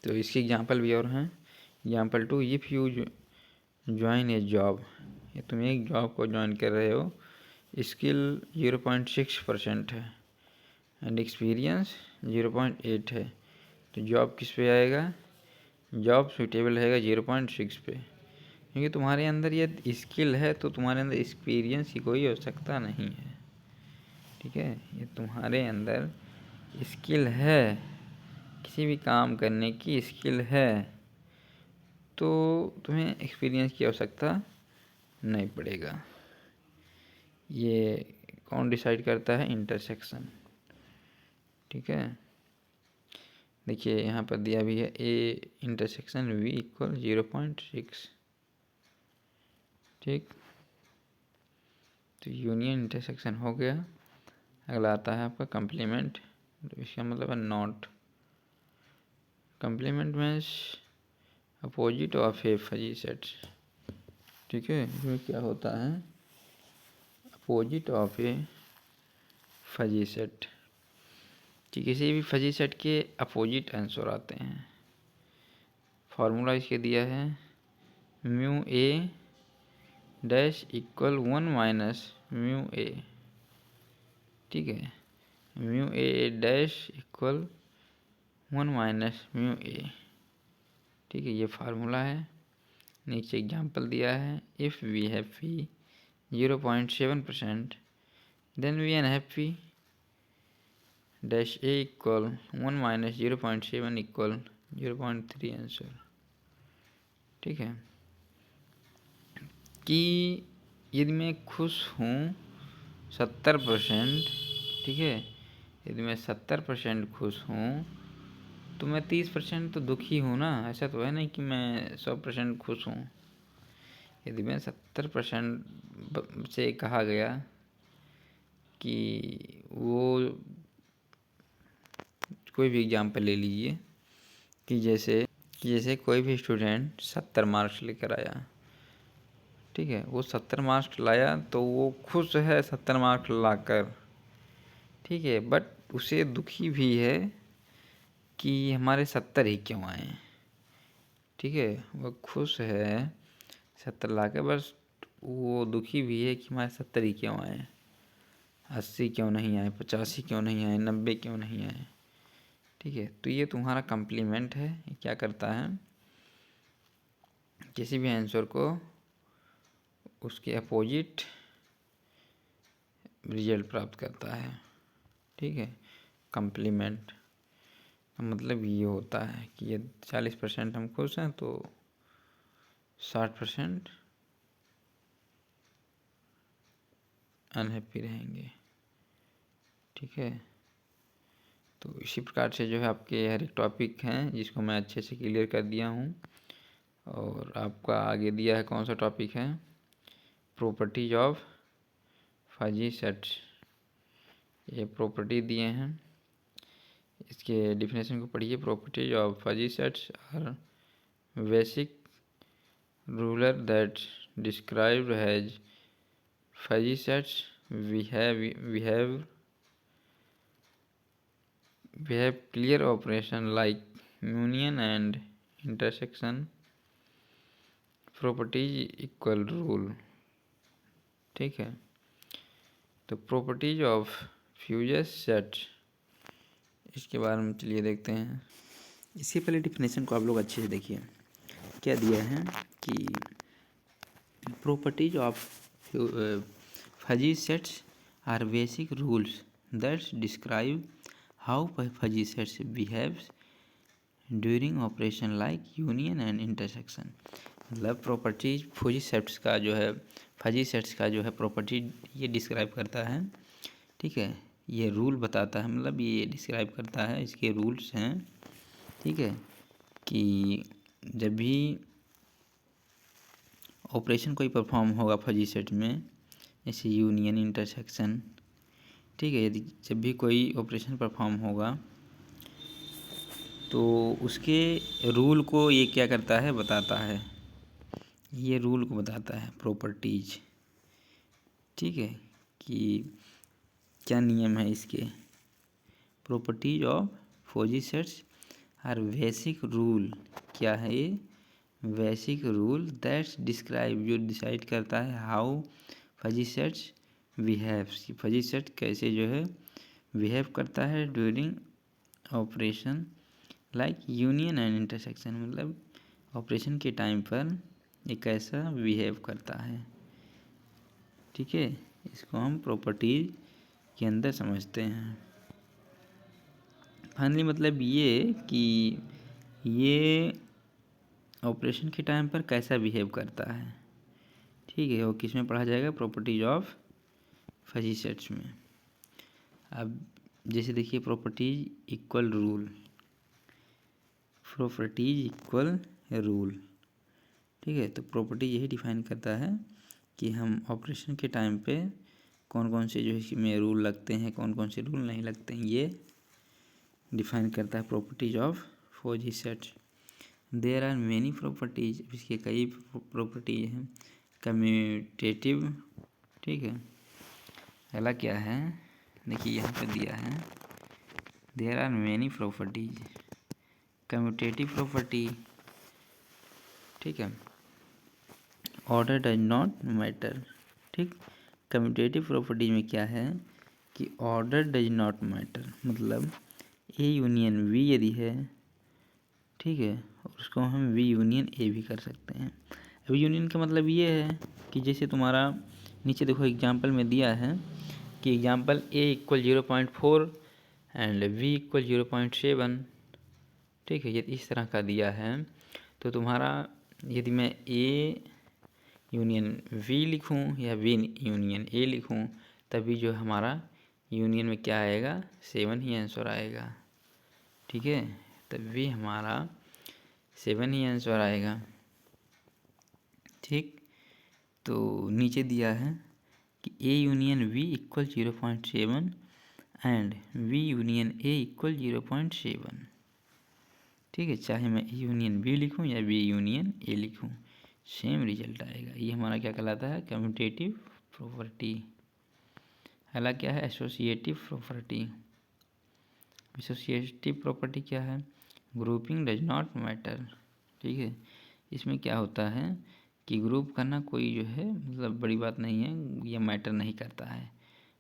तो इसके एग्जांपल भी और हैं। Example 2, if you join A job, ये तुम एक जॉब को ज्वाइन कर रहे हो, स्किल 0.6% है एंड एक्सपीरियंस 0.8 है, तो जॉब किस पे आएगा, जॉब सूटेबल रहेगा 0.6 पे, क्योंकि तुम्हारे अंदर ये स्किल है तो तुम्हारे अंदर एक्सपीरियंस की कोई आवश्यकता नहीं है। ठीक है, ये तुम्हारे अंदर स्किल है, किसी भी काम करने की स्किल है, तो तुम्हें एक्सपीरियंस की आवश्यकता नहीं पड़ेगा। ये कौन डिसाइड करता है, इंटरसेक्शन। ठीक है, देखिए यहाँ पर दिया भी है ए इंटरसेक्शन वी इक्वल 0.6। ठीक, तो यूनियन इंटरसेक्शन हो गया। अगला आता है आपका कम्प्लीमेंट, तो इसका मतलब है not. Complement means opposite of a fuzzy set. ठीक है, इसमें क्या होता है, opposite of a fuzzy set, कि किसी भी फजी सेट के अपोजिट आंसर आते हैं। फार्मूला इसके दिया है mu A dash equal 1 minus mu A. ठीक है, mu A dash equal 1 minus mu A. ठीक है, ये फार्मूला है। नीचे एग्जांपल दिया है, if we have phi 0.7% then we an have phi dash A equal 1 minus 0.7 equal 0.3 answer. ठीक है, कि यदि मैं खुश हूँ 70%, ठीक है, यदि मैं 70% खुश हूँ तो मैं 30% तो दुखी हूँ ना, ऐसा तो है नहीं कि मैं 100% खुश हूँ। यदि मैं 70% से कहा गया कि वो, कोई भी एग्जांपल ले लीजिए कि जैसे कि जैसे कोई भी स्टूडेंट 70 मार्क्स लेकर आया, ठीक है, वो 70 मार्क्स लाया तो वो खुश है 70 मार्क्स लाकर, ठीक है, बट उसे दुखी भी है कि हमारे 70 ही क्यों आए, ठीक है। वो खुश है 70 लाकर, बस वो दुखी भी है कि हमारे 70 ही क्यों आए, 80 क्यों नहीं आए, 85 क्यों नहीं आए, 90 क्यों नहीं आए, ठीक है। तो ये तुम्हारा कम्प्लीमेंट है। ये क्या करता है, किसी भी आंसर को उसके अपोजिट रिजल्ट प्राप्त करता है, ठीक है। कम्प्लीमेंट का मतलब ये होता है कि ये 40% हम खुश हैं तो 60% अनहैप्पी रहेंगे, ठीक है। तो इसी प्रकार से जो है आपके हर एक टॉपिक हैं जिसको मैं अच्छे से क्लियर कर दिया हूँ। और आपका आगे दिया है कौन सा टॉपिक है, प्रॉपर्टीज ऑफ फजी सेट्स। ये प्रॉपर्टी दिए हैं, इसके डिफिनेशन को पढ़िए। Properties of fuzzy sets are basic ruler that described has fuzzy sets. We have clear operation like union and intersection, properties equal rule, ठीक है। तो प्रॉपर्टीज ऑफ फ्यूजेस सेट, इसके बारे में चलिए देखते हैं। इसके पहले डिफिनेशन को आप लोग अच्छे से देखिए, क्या दिया है कि properties of fuzzy sets are basic rules that describe how fuzzy sets behaves during operation like union and intersection। मतलब प्रॉपर्टीज फजी सेट्स का जो है, फजी सेट्स का जो है प्रॉपर्टी ये डिस्क्राइब करता है, ठीक है। ये रूल बताता है, मतलब ये डिस्क्राइब करता है, इसके रूल्स हैं, ठीक है, कि जब भी ऑपरेशन कोई परफॉर्म होगा फजी सेट में, जैसे यूनियन, इंटरसेक्शन, ठीक है, यदि जब भी कोई ऑपरेशन परफॉर्म होगा तो उसके रूल को ये क्या करता है, बताता है। ये रूल को बताता है प्रॉपर्टीज, ठीक है, कि क्या नियम है इसके। Properties of fuzzy sets are basic rule, क्या है ये, बेसिक रूल दैट्स डिस्क्राइब, जो डिसाइड करता है how fuzzy sets behaves, fuzzy set कैसे जो है बिहेव करता है during operation like union and intersection, मतलब ऑपरेशन के टाइम पर ये कैसा बिहेव करता है, ठीक है। इसको हम प्रॉपर्टीज के अंदर समझते हैं। फाइनली मतलब ये कि ये ऑपरेशन के टाइम पर कैसा बिहेव करता है, ठीक है, वो किस में पढ़ा जाएगा, प्रॉपर्टीज ऑफ फजी सेट्स में। अब जैसे देखिए properties equal rule, properties equal rule, ठीक है। तो प्रॉपर्टी यही डिफाइन करता है कि हम ऑपरेशन के टाइम पे कौन कौन से जो है इसमें रूल लगते हैं, कौन कौन से रूल नहीं लगते हैं, ये डिफाइन करता है properties of fuzzy sets. There are many properties, इसके कई प्रॉपर्टीज हैं। कम्यूटेटिव, ठीक है, पहला क्या है, देखिए यहाँ पे दिया है, there are many properties. Commutative property, ठीक है, ऑर्डर डज नॉट मैटर, ठीक। कम्यूटेटिव प्रॉपर्टीज में क्या है कि ऑर्डर डज नॉट मैटर, मतलब ए यूनियन वी यदि है, ठीक है, और उसको हम वी यूनियन ए भी कर सकते हैं। अब यूनियन का मतलब ये है कि जैसे तुम्हारा नीचे देखो एग्जाम्पल में दिया है कि example A equal 0.4 and B equal 0.7, ठीक है, ये इस तरह का दिया है। तो तुम्हारा यदि मैं ए यूनियन वी लिखूं या वी यूनियन ए लिखूं, तभी जो हमारा यूनियन में क्या आएगा, 7 ही आंसर आएगा, ठीक है, तभी हमारा 7 ही आंसर आएगा, ठीक। तो नीचे दिया है कि A union B equal 0.7 and B union A equal 0.7, ठीक है, चाहे मैं यूनियन बी लिखूं या बी यूनियन ए लिखूं, सेम रिजल्ट आएगा। ये हमारा क्या कहलाता है, कम्यूटेटिव प्रॉपर्टी। अगला क्या है, एसोसिएटिव प्रॉपर्टी। एसोसिएटिव प्रॉपर्टी क्या है, ग्रुपिंग डज नॉट मैटर। ठीक है, इसमें क्या होता है कि ग्रुप करना कोई जो है मतलब बड़ी बात नहीं है, ये मैटर नहीं करता है।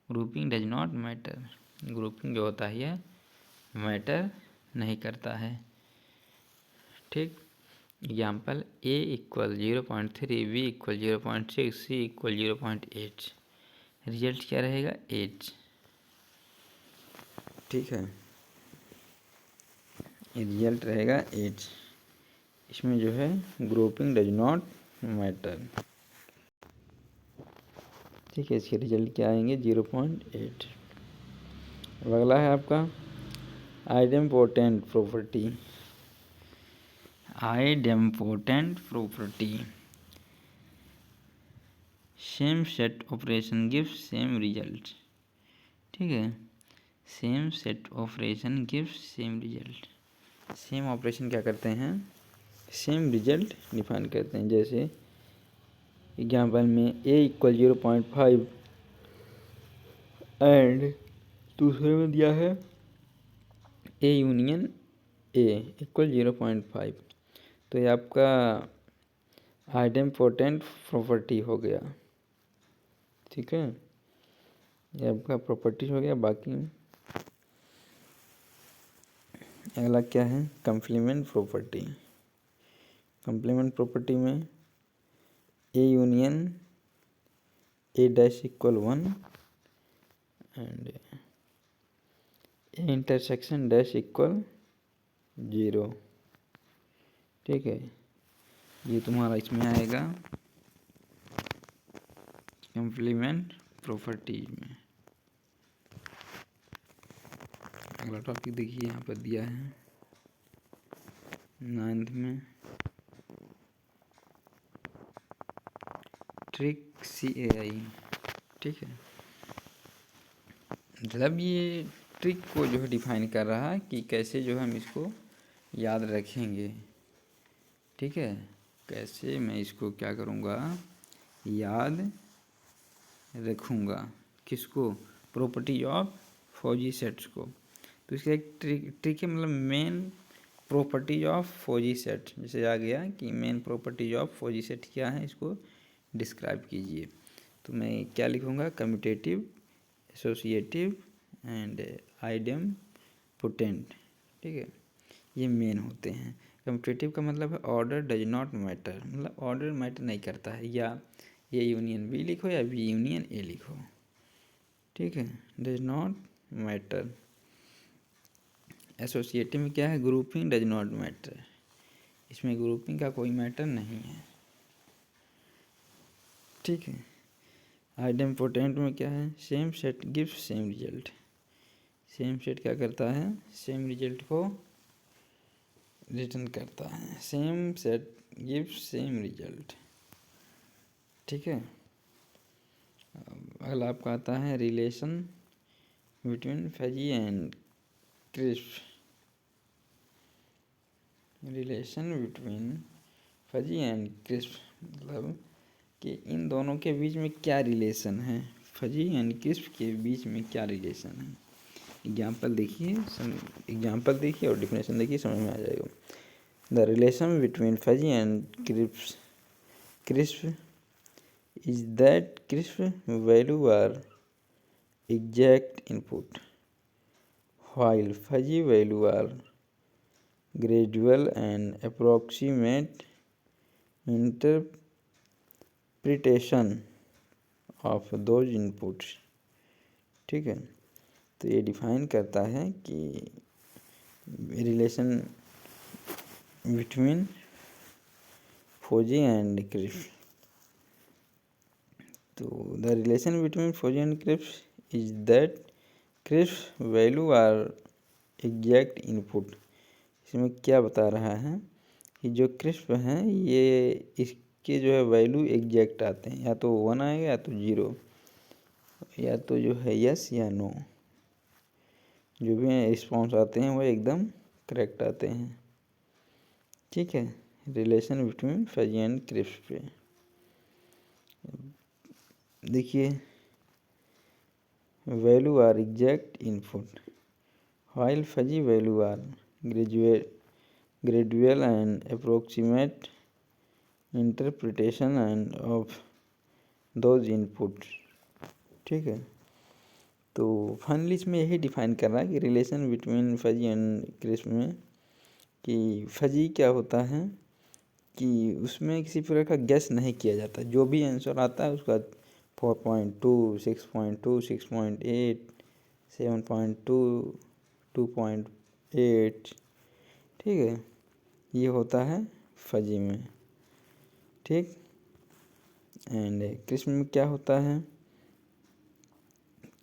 Grouping does not matter, grouping जो होता है ये मैटर नहीं करता है। ठीक, example A equal 0.3, B equal 0.6, C equal 0.8, result क्या रहेगा 8। ठीक है, रिजल्ट रहेगा 8। इसमें जो है ग्रुपिंग डज नॉट मैटर। ठीक है, इसके रिजल्ट क्या आएंगे 0.8। अब अगला है आपका idempotent property. Idempotent property, same set operation gives same result. ठीक है, same set operation gives same result. Same operation क्या करते हैं, सेम रिजल्ट डिफाइन करते हैं। जैसे एग्जाम्पल में ए इक्वल 0.5 एंड दूसरे में दिया है ए यूनियन ए इक्वल 0.5, तो ये आपका आइडेम्पोटेंट प्रॉपर्टी हो गया। ठीक है, ये आपका प्रॉपर्टी हो गया। बाकी अगला क्या है, कम्प्लीमेंट प्रॉपर्टी। कम्प्लीमेंट प्रॉपर्टी में A union A dash equal 1 and A intersection dash equal 0। ठीक है, ये तुम्हारा इसमें आएगा कम्प्लीमेंट प्रॉपर्टी में। अगला टॉपिक देखिए, यहाँ पर दिया है 9th में ट्रिक CAI। ठीक है, मतलब ये ट्रिक को जो है डिफाइन कर रहा है कि कैसे जो है हम इसको याद रखेंगे। ठीक है, कैसे मैं इसको क्या करूँगा, याद रखूँगा। किसको, प्रॉपर्टी ऑफ फौजी सेट्स को। तो इसका एक ट्रिक है, मतलब मेन प्रॉपर्टीज ऑफ फौजी सेट। जैसे आ गया कि मेन प्रॉपर्टीज ऑफ फौजी सेट क्या है, इसको डिस्क्राइब कीजिए। तो मैं क्या लिखूँगा, कम्यूटेटिव, एसोसिएटिव एंड आइडेम्पोटेंट। ठीक है, ये मेन होते हैं। कम्यूटेटिव का मतलब है ऑर्डर डज नॉट मैटर, मतलब ऑर्डर मैटर नहीं करता है। या ए यूनियन बी लिखो या बी यूनियन ए लिखो। ठीक है, डज नॉट मैटर। एसोसिएटिव में क्या है, ग्रुपिंग डज नॉट मैटर, इसमें ग्रुपिंग का कोई मैटर नहीं है। ठीक है, आइडेम्पोटेंट में क्या है, same set gives same result. Same set क्या करता है, सेम रिजल्ट को रिटर्न करता है। Same set gives same result. ठीक है, अगला आपका आता है relation between fuzzy and crisp. Relation between fuzzy and crisp, मतलब कि इन दोनों के बीच में क्या रिलेशन है, फजी एंड क्रिस्प के बीच में क्या रिलेशन है। एग्जाम्पल देखिए, एग्जाम्पल देखिए और डिफिनेशन देखिए, समझ में आ जाएगा। The relation between fuzzy and crisp is that crisp value are exact input, while fuzzy value are gradual and approximate interpretation of those inputs। ठीक है, तो ये डिफाइन करता है कि relation between fuzzy and crisp. तो the relation between fuzzy and crisp is that crisp value are exact input. इसमें क्या बता रहा है कि जो क्रिस्प हैं ये इसके जो है वैल्यू एग्जैक्ट आते हैं, या तो 1 आएगा या तो 0, या तो जो है यस या नो। जो भी रिस्पॉन्स आते हैं वो एकदम करेक्ट आते हैं। ठीक है, relation between fuzzy and crisp पे देखिए, value are exact input while fuzzy value are gradual and approximate interpretation and of those inputs। ठीक है, तो फाइनली इसमें यही डिफाइन कर रहा है कि relation between fuzzy and crisp में कि फजी क्या होता है कि उसमें किसी प्रकार का गेस नहीं किया जाता, जो भी आंसर आता है उसका 4.2, 6.2, 6.8, 7.2, 2.8, ठीक है, ये होता है फजी में। ठीक, एंड क्रिस्प में क्या होता है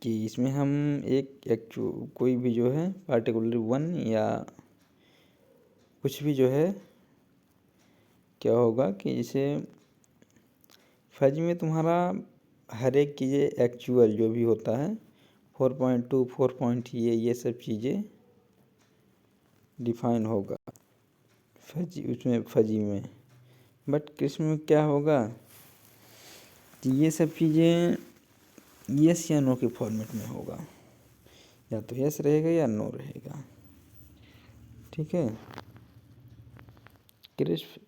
कि इसमें हम एक कोई भी जो है पार्टिकुलर वन या कुछ भी जो है क्या होगा कि इसे फजी में तुम्हारा हर एक चीज़ें एक्चुअल जो भी होता है 4.2, 4 ये सब चीज़ें डिफाइन होगा फजी, उसमें फजी में। बट क्रिस्प में क्या होगा कि ये सब चीज़ें यस या नो के फॉर्मेट में होगा, या तो यस रहेगा या नो रहेगा। ठीक है, क्रिस्प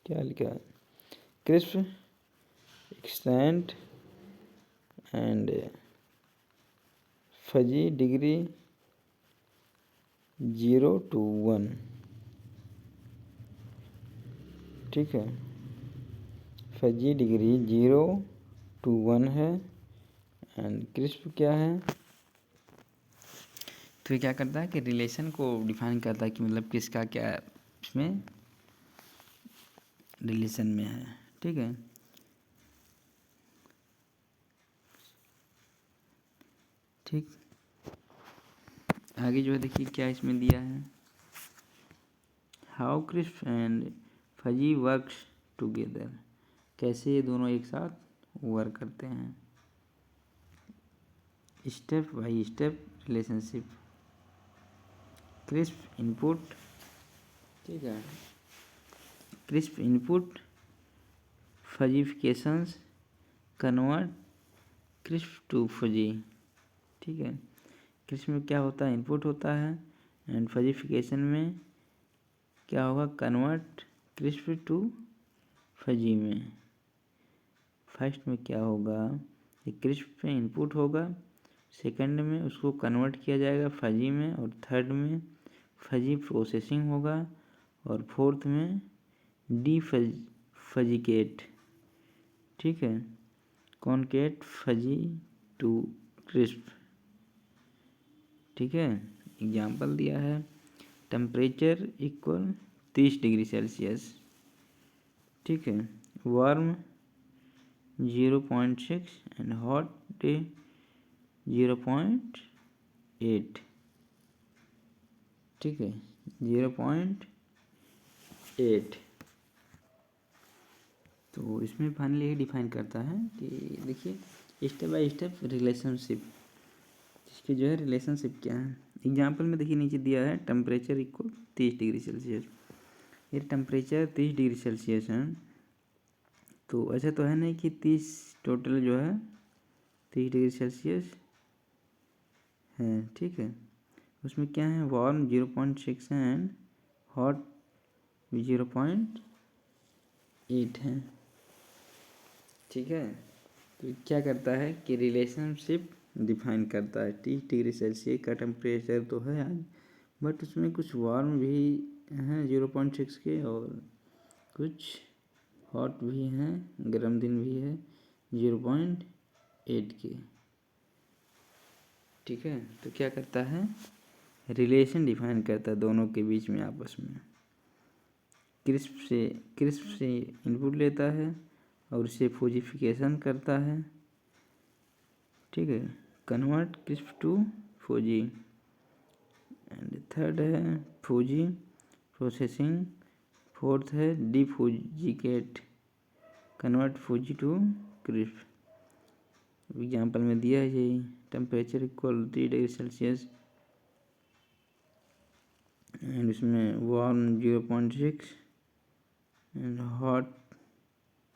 क्या लिखा है, crisp extent and fuzzy degree 0 to 1। ठीक है, फजी डिग्री 0 to 1 है एंड क्रिस्प क्या है, तो ये क्या करता है कि रिलेशन को डिफाइन करता है कि मतलब किसका क्या इसमें रिलेशन में है। ठीक है, ठीक, आगे जो है देखिए क्या इसमें दिया है, how crisp and fuzzy works together, कैसे ये दोनों एक साथ वर्क करते हैं। Step by step relationship, crisp input, ठीक है, crisp input fuzzifications convert crisp to fuzzy. ठीक है, क्रिस्प में क्या होता है, इनपुट होता है, एंड फजीफिकेशन में क्या होगा, कन्वर्ट क्रिस्प टू फजी में। फर्स्ट में क्या होगा, ये क्रिस्प पे इनपुट होगा, सेकंड में उसको कन्वर्ट किया जाएगा फजी में, और थर्ड में फजी प्रोसेसिंग होगा, और फोर्थ में फजीकेट, ठीक है, कॉनकेट फजी टू क्रिस्प। ठीक है, एग्जाम्पल दिया है, टेम्परेचर इक्वल 30 डिग्री सेल्सियस, ठीक है, वार्म 0.6 एंड हॉट 0.8, ठीक है, 0.8। तो इसमें फाइनली ये डिफाइन करता है कि देखिए स्टेप बाय स्टेप रिलेशनशिप, इसकी जो है रिलेशनशिप क्या है। एग्जाम्पल में देखिए नीचे दिया है टेम्परेचर इक्वल 30 डिग्री सेल्सियस, ये टेम्परेचर 30 डिग्री सेल्सियस है, तो ऐसा तो है नहीं कि 30 टोटल जो है 30 डिग्री सेल्सियस है। ठीक है, उसमें क्या है, वार्म 0.6 है एंड हॉट 0.8 है। ठीक है, तो क्या करता है कि रिलेशनशिप डिफाइन करता है। 30 डिग्री सेल्सियस का टेम्परेचर तो है आज, बट उसमें कुछ वार्म भी हैं 0.6 के, और कुछ हॉट भी हैं, गर्म दिन भी है 0.8 के। ठीक है, तो क्या करता है, रिलेशन डिफाइन करता है दोनों के बीच में आपस में। क्रिस्प से इनपुट लेता है और उसे फूजिफिकेशन करता है। ठीक है, convert crisp to fuzzy, and third है फूजी प्रोसेसिंग, फोर्थ है defuzzicate, convert fuzzy to crisp. Example में दिया है यही, temperature equal 3 degree Celsius and इसमें वार्म 0.6 एंड हॉट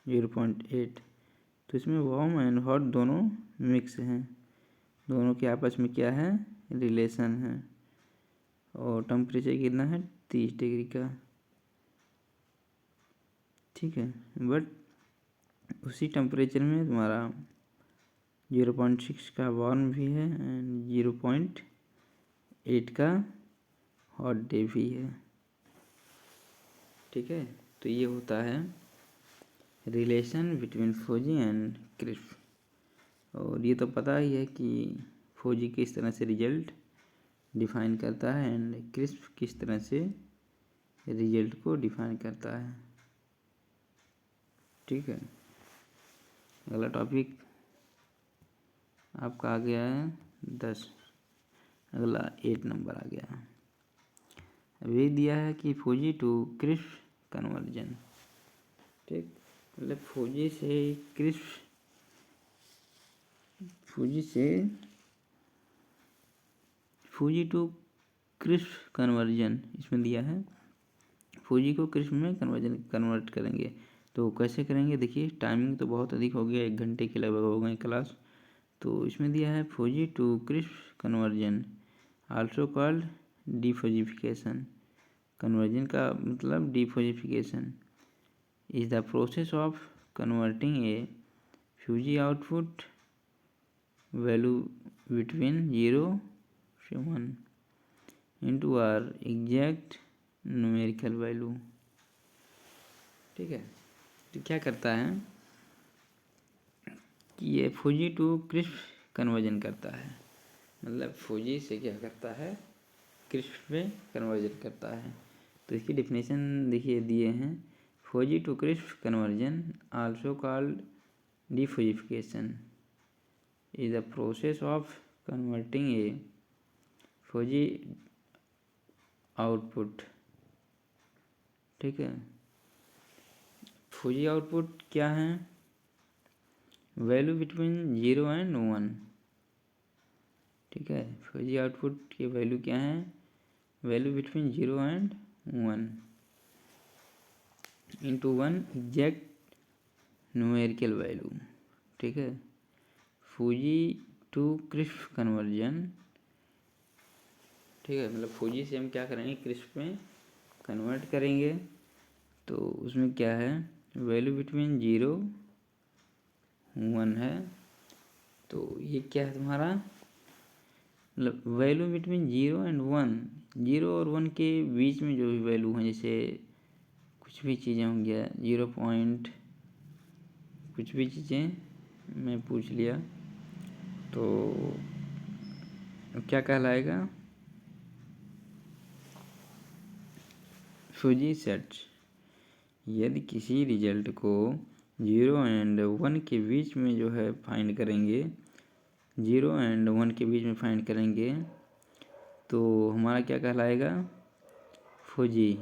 0.8। तो इसमें वार्म एंड हॉट दोनों मिक्स हैं, दोनों के आपस में क्या है, रिलेशन है। और टेम्परेचर कितना है, 30 डिग्री का, ठीक है। बट उसी टेम्परेचर में तुम्हारा 0.6 का वार्म भी है एंड 0.8 का हॉट डे भी है, ठीक है। तो ये होता है relation between fuzzy and crisp. और ये तो पता ही है कि फौजी किस तरह से रिजल्ट डिफाइन करता है एंड क्रिस्प किस तरह से रिजल्ट को डिफाइन करता है, ठीक है। अगला टॉपिक आपका आ गया है 10, अगला 8 नंबर आ गया है। अभी दिया है कि फौजी टू क्रिस्प कन्वर्जन, ठीक। मतलब फौजी टू क्रिस्प कन्वर्जन इसमें दिया है। फौजी को क्रिस्प में कन्वर्ट करेंगे, तो कैसे करेंगे, देखिए टाइमिंग तो बहुत अधिक हो गया, 1 घंटे के लगभग हो गए क्लास। तो इसमें दिया है fuzzy to crisp conversion also called defuzzification. Conversion का मतलब defuzzification is the process of converting a fuzzy output value between 0 से 1 into our exact numerical value, ठीक है। तो क्या करता है कि ये फौजी टू क्रिस्प कन्वर्जन करता है, मतलब फौजी से क्या करता है, क्रिस्प में कन्वर्जन करता है। तो इसकी डेफिनेशन देखिए दिए हैं, fuzzy to crisp conversion also called defuzzification is the process of converting a fuzzy output, ठीक है। फौजी आउटपुट क्या है, वैल्यू बिटवीन 0 एंड 1, ठीक है। फौजी आउटपुट की वैल्यू क्या है, value between 0 and 1 into 1 exact numerical value, ठीक है। फौजी टू क्रिस्प कन्वर्जन, ठीक है। मतलब फौजी से हम क्या करेंगे, क्रिस्प में कन्वर्ट करेंगे। तो उसमें क्या है, वैल्यू बिटवीन 0 1 है। तो ये क्या है तुम्हारा, मतलब वैल्यू बिटवीन 0 एंड 1, 0 और 1 के बीच में जो भी वैल्यू है, जैसे कुछ भी चीज़ें होंगी 0 पॉइंट कुछ भी चीज़ें मैं पूछ लिया, तो क्या कहलाएगा, फौजी सेट। यदि किसी रिजल्ट को 0 एंड 1 के बीच में जो है फाइंड करेंगे, 0 एंड 1 के बीच में फाइंड करेंगे, तो हमारा क्या कहलाएगा, फौजी,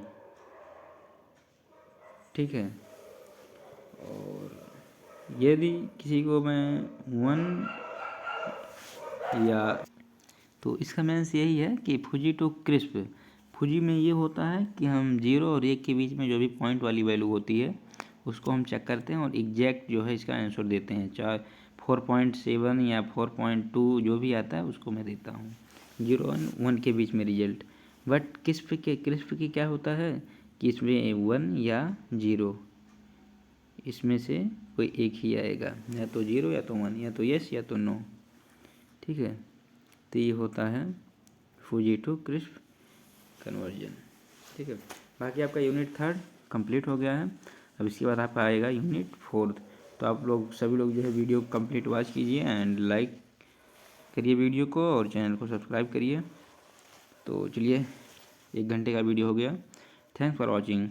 ठीक है। और यदि किसी को मैं 1 या, तो इसका मीन्स यही है कि फौजी टू क्रिस्प, फौजी में ये होता है कि हम 0 और 1 के बीच में जो भी पॉइंट वाली वैल्यू होती है उसको हम चेक करते हैं और एग्जैक्ट जो है इसका आंसर देते हैं, चाहे 4.7 या 4.2 जो भी आता है उसको मैं देता हूँ 0 और 1 के बीच में रिजल्ट। बट क्रिस्प की क्या होता है कि इसमें 1 या 0 इसमें से कोई एक ही आएगा, या तो 0 या तो 1, या तो यस या तो नो, ठीक है। तो ये होता है फौजी टू क्रिस्प कन्वर्जन, ठीक है। बाकी आपका यूनिट 3 कंप्लीट हो गया है। अब इसके बाद आपका आएगा यूनिट 4। तो आप लोग सभी लोग जो है वीडियो कंप्लीट वॉच कीजिए एंड लाइक करिए वीडियो को और चैनल को सब्सक्राइब करिए। तो चलिए 1 घंटे का वीडियो हो गया। Thanks for watching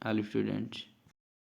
all students.